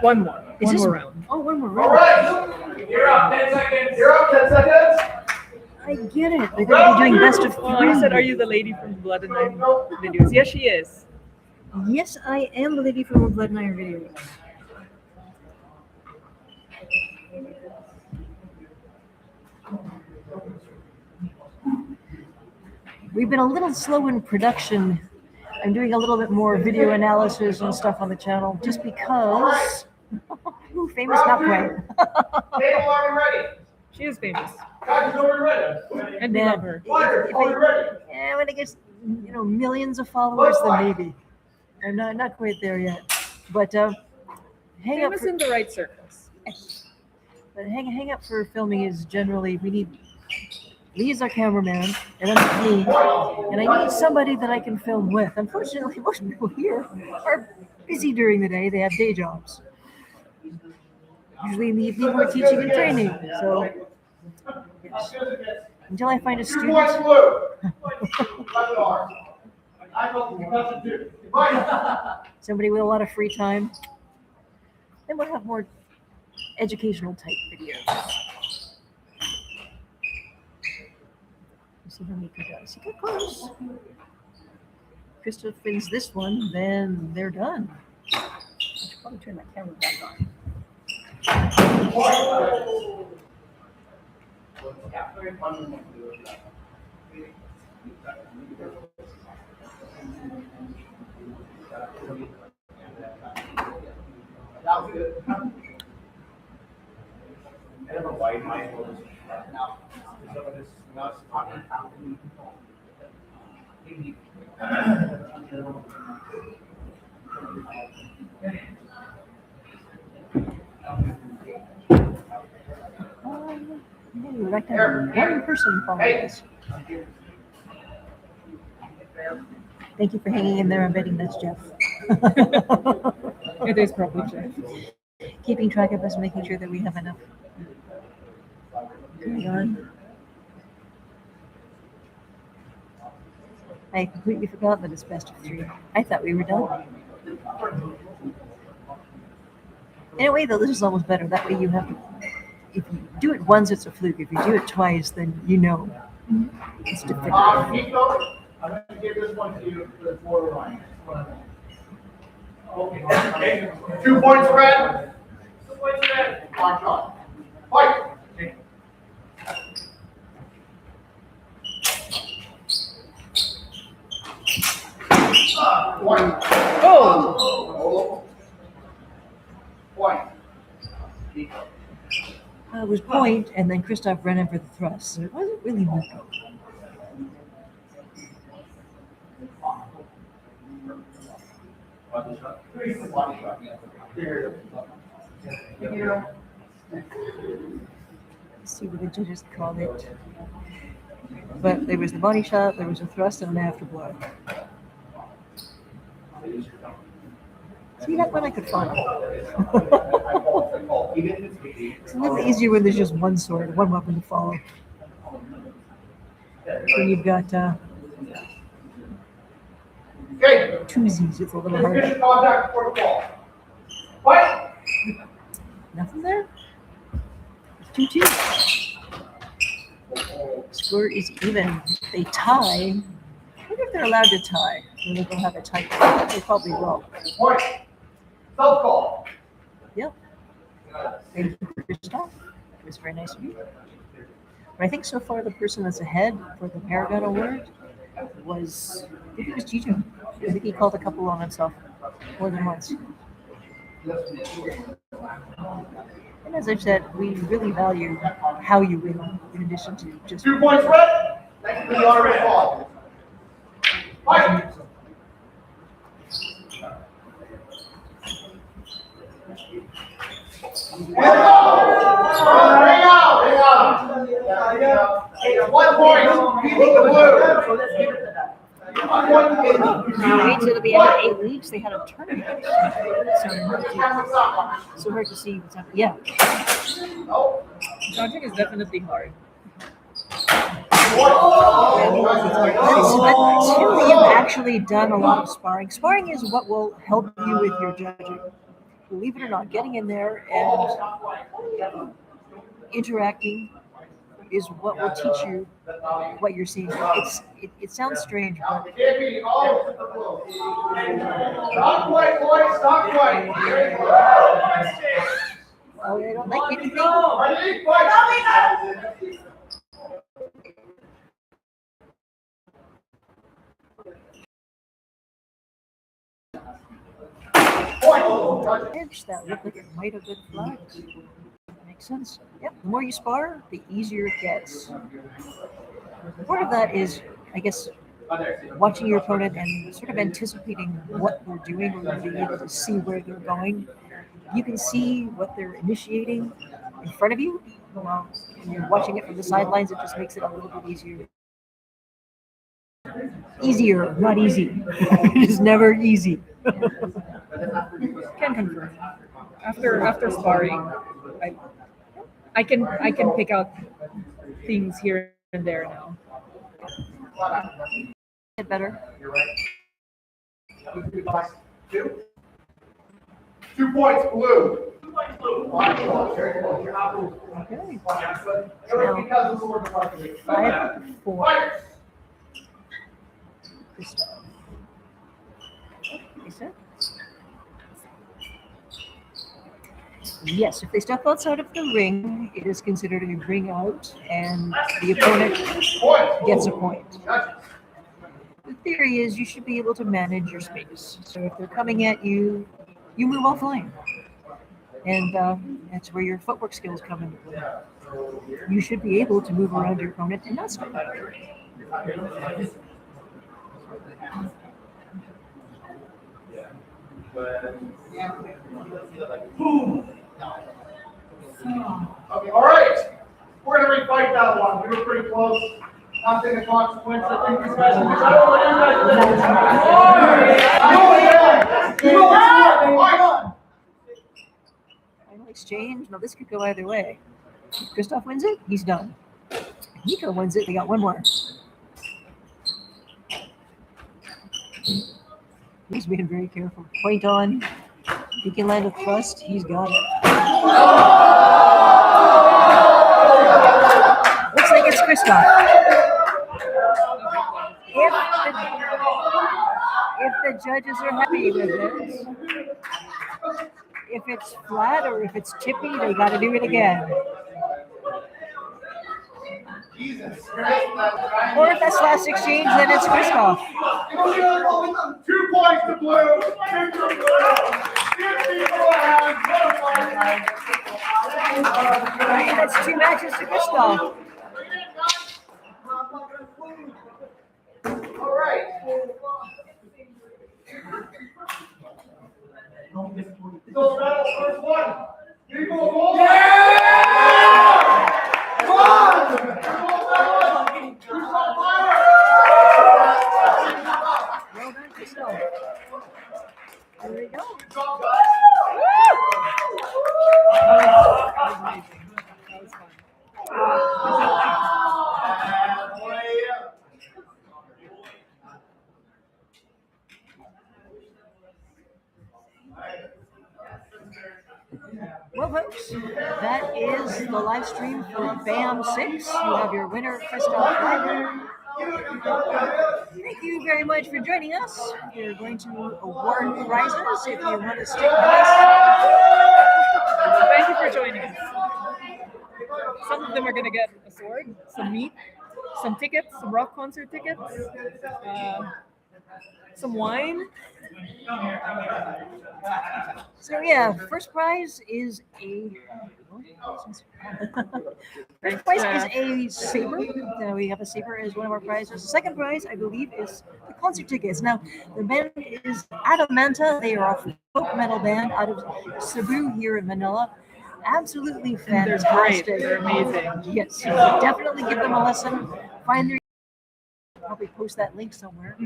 One more. Is One this more round. Oh, one more All round. right, you're up, 10 seconds. You're up, 10 seconds. I get it. They're going to be doing best of Oh, you said, three. are you the lady from the Blood and Iron videos? Yes, she is. Yes, I am the lady from the Blood and Iron videos. We've been a little slow in production. I'm doing a little bit more video analysis and stuff on the channel just because. Ooh, famous not quite. Table, are we ready? She is famous. Guys, are we ready? And we love her. Fire, are we ready? Yeah, when it gets millions of followers, then maybe. I'm not quite there yet. But hang up. Famous in the right circles. But hang up for filming is generally we need. Lee is our cameraman, and then me, and I need somebody that I can film with. Unfortunately, most people here are busy during the day. They have day jobs. Usually in the evening, we're teaching and training. So, yes. Until I find a 2 student. points blue. Left arm. I don't, nothing to do. Somebody with a lot of free time, then we'll have more educational type videos. See how Miko does. He got close. Christoph wins this one, then they're done. I should probably turn my camera back on. That was good. I don't know why my phone is now. Some of this not talking about. We'd like to have one person follow us. Thank you for hanging in there. I'm betting that's Jeff. It is probably true. Keeping track of us, making sure that we have enough going on. I completely forgot that it's best of 3. I thought we were done. In a way, though, this is almost better. That way, you have to. If you do it once, it's a fluke. If you do it twice, then you know it's definitive. Nico, I'm going to give this one to you for the forward line. Okay. 2 points, Fred. 2 points red. On shot. Fight. Point. Oh! Point. It was point, and then Christoph ran in for the thrust, so it wasn't really neutral. Let's see what the judges called it. But there was the body shot, there was a thrust, and an afterblow. See, that one I could follow. It's a little easier when there's just one sword, one weapon to follow. So you've got Okay. twosies, it's a little harder. Finish contact before the ball. Fight. Nothing there? 2-2. Score is even. They tie. I wonder if they're allowed to tie. Whether they'll have a tie. They probably will. Point. Self call. Yep. Thank you for your stuff. It was very nice of you. But I think so far the person that's ahead for the Paragon Award was, I think it was Gito. I think he called a couple on himself more than once. And as I've said, we really value how you win in addition to just 2 points, Fred. Thank you for the honor of ball. Fight. Bring out. 1 point. Beating the blue. Right, so at the end of 8 weeks, they had a tournament. So hard to see what's happening. Yeah. Dodging is definitely hard. Until you've actually done a lot of sparring. Sparring is what will help you with your judging. Believe it or not, getting in there and interacting is what will teach you what you're seeing. It sounds strange, but Not quite, boys. Not quite. oh, I don't like anything. Ready? Fight. Edge that looked like it might have been flagged. Makes sense. Yep. The more you spar, the easier it gets. Part of that is, I guess, watching your opponent and sort of anticipating what they're doing or being able to see where they're going. You can see what they're initiating in front of you. Well, when you're watching it from the sidelines, it just makes it a little bit easier. Easier, not easy. It is never easy. Can confirm. After sparring, I can pick out things here and there now. Get better. Two. 2 points, blue. 2 points blue. Okay. Because of the word marketing. 5-4. Fight. Christoph. Is that? Yes, if they step outside of the ring, it is considered a ring out, and the opponent gets a point. The theory is you should be able to manage your space. So if they're coming at you, you move offline. And that's where your footwork skills come into play. You should be able to move around your opponent and not stop. Okay, all right. We're going to refight that one. We were pretty close. Nothing of consequence. I think these guys are. Final exchange. Now this could go either way. If Christoph wins it, he's done. If Nico wins it, they got one more. He's being very careful. Point on. If he can land a thrust, he's got it. Looks like it's Christoph. If the judges are happy with it, if it's flat or if it's chippy, they got to do it again. Or if that's last exchange, then it's Christoph. 2 points to blue. 2 to blue. 54 hands. Right, that's 2 matches to Christoph. All right. Gold medal, first one. Eagle gold. Yeah! Come on! Gold medal. Who's on fire? Well done, Christoph. There we go. Well, folks, that is the live stream for BAM 6. You have your winner, Christoph Ryder. Thank you very much for joining us. We're going to award prizes if you want to stick with us. Thank you for joining us. Some of them are going to get a sword, some meat, some tickets, some rock concert tickets, some wine. So yeah, first prize is a saber. We have a saber as one of our prizes. The second prize, I believe, is the concert tickets. Now, the band is Adamanta. They are a folk metal band out of Cebu here in Manila. Absolutely They're fantastic. great. They're amazing. Yes, you should definitely give them a listen. Find their. I'll probably post that link somewhere.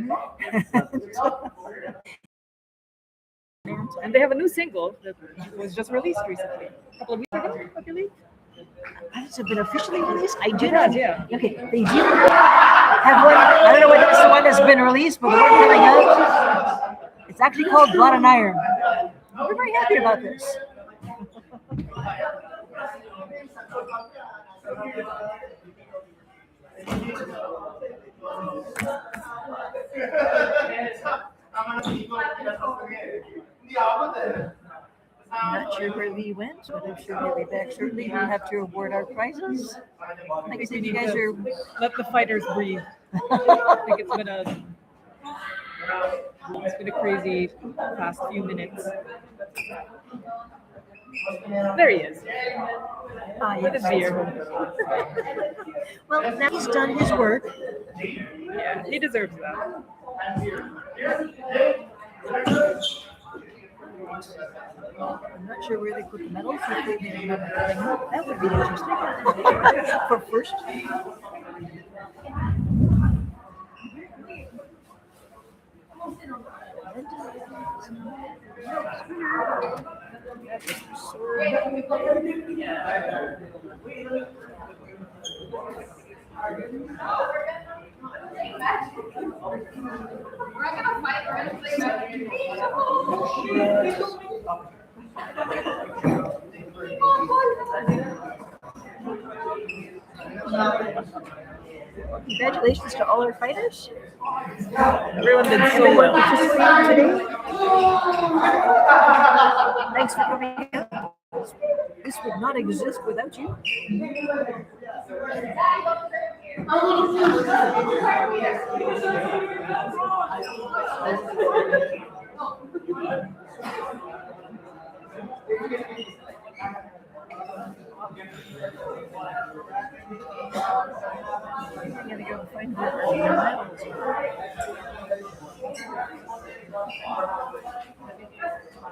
And they have a new single that was just released recently, a couple of weeks ago, I believe. Has it been officially released? I do It not. has, yeah. Okay, they do have one. I don't know whether it's the one that's been released, but the one coming out, it's actually called Blood and Iron. We're very happy about this. I'm not sure where Lee went, but I'm sure he'll be back shortly. We have to award our prizes. Like I said, you guys are. Let the fighters breathe. I think it's been a crazy past few minutes. There he is. With his beer. Well, now he's done his work. Yeah, he deserves that. I'm not sure where they put the medals. Hopefully they remember putting them. That would be interesting. For first. Congratulations to all our fighters. Everyone did so well. Participating today. Thanks for coming out. This would not exist without you. I'm gonna go find the medals.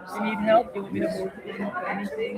If you need help, you want me to hold it in or anything?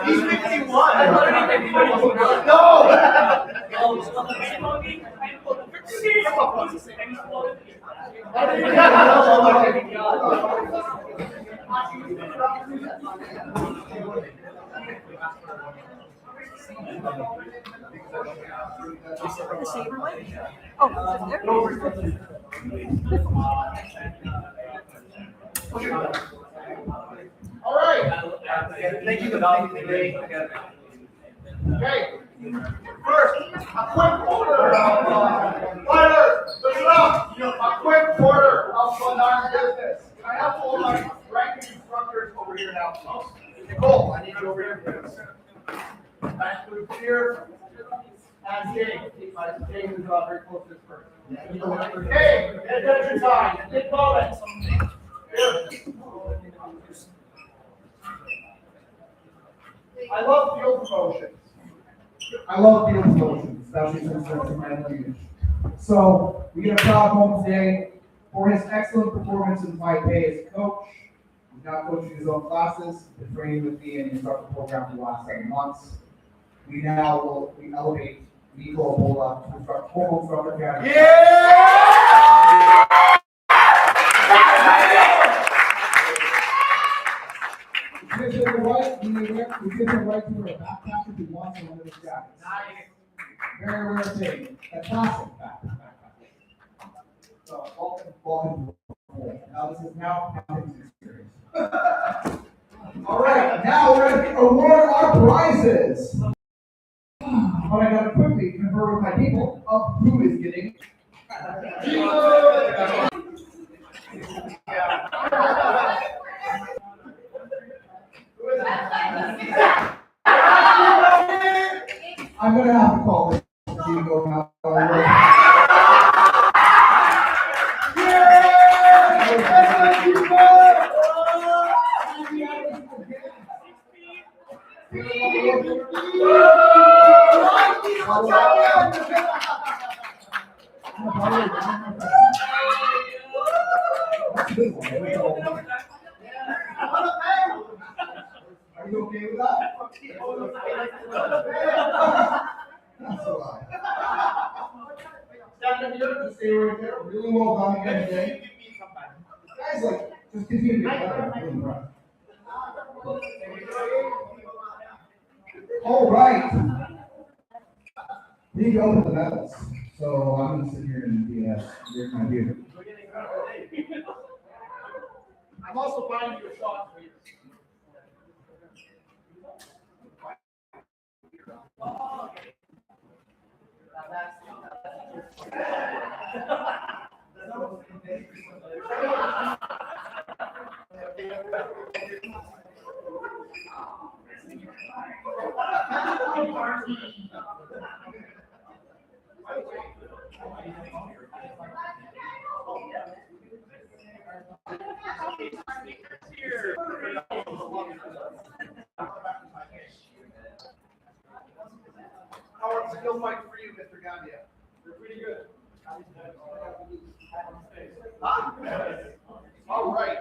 He's 51. No. The saber one? Oh, there. All right. Thank you for the great. Okay. First, a quick order of listen up. A quick order of our business. I have all my ranking instructors over here now. Nicole, I need you over here. That includes here and James. James is very close to this person. Hey, attention time. Big moments. Here. I love field promotions. Especially since it's in my lineage. So we get a proud moment today for his excellent performance in my pay as coach. He's now coaching his own classes, been training with me in the instructor program for the last 7 months. We elevate Nico Bola to instructor, home instructor academy. We give him the right to wear a backpack if he wants one of his jackets. Very rare thing. A classic backpack. So, welcome. Now this is nothing serious. All right, now we're going to award our prizes. But I got to quickly confer with my people of who is getting. I'm gonna have to call this Diego now. Are you okay with that? That's a lie. Stand up here, just stay right there. Really well done again today. Guys, like, just continue to get better. I'm really impressed. All right. We need to open the medals. So I'm going to sit here and be here's my view. I'm also finding you a shot for you. How are the skill fights for you, Mr. Gambia? They're pretty good. All right.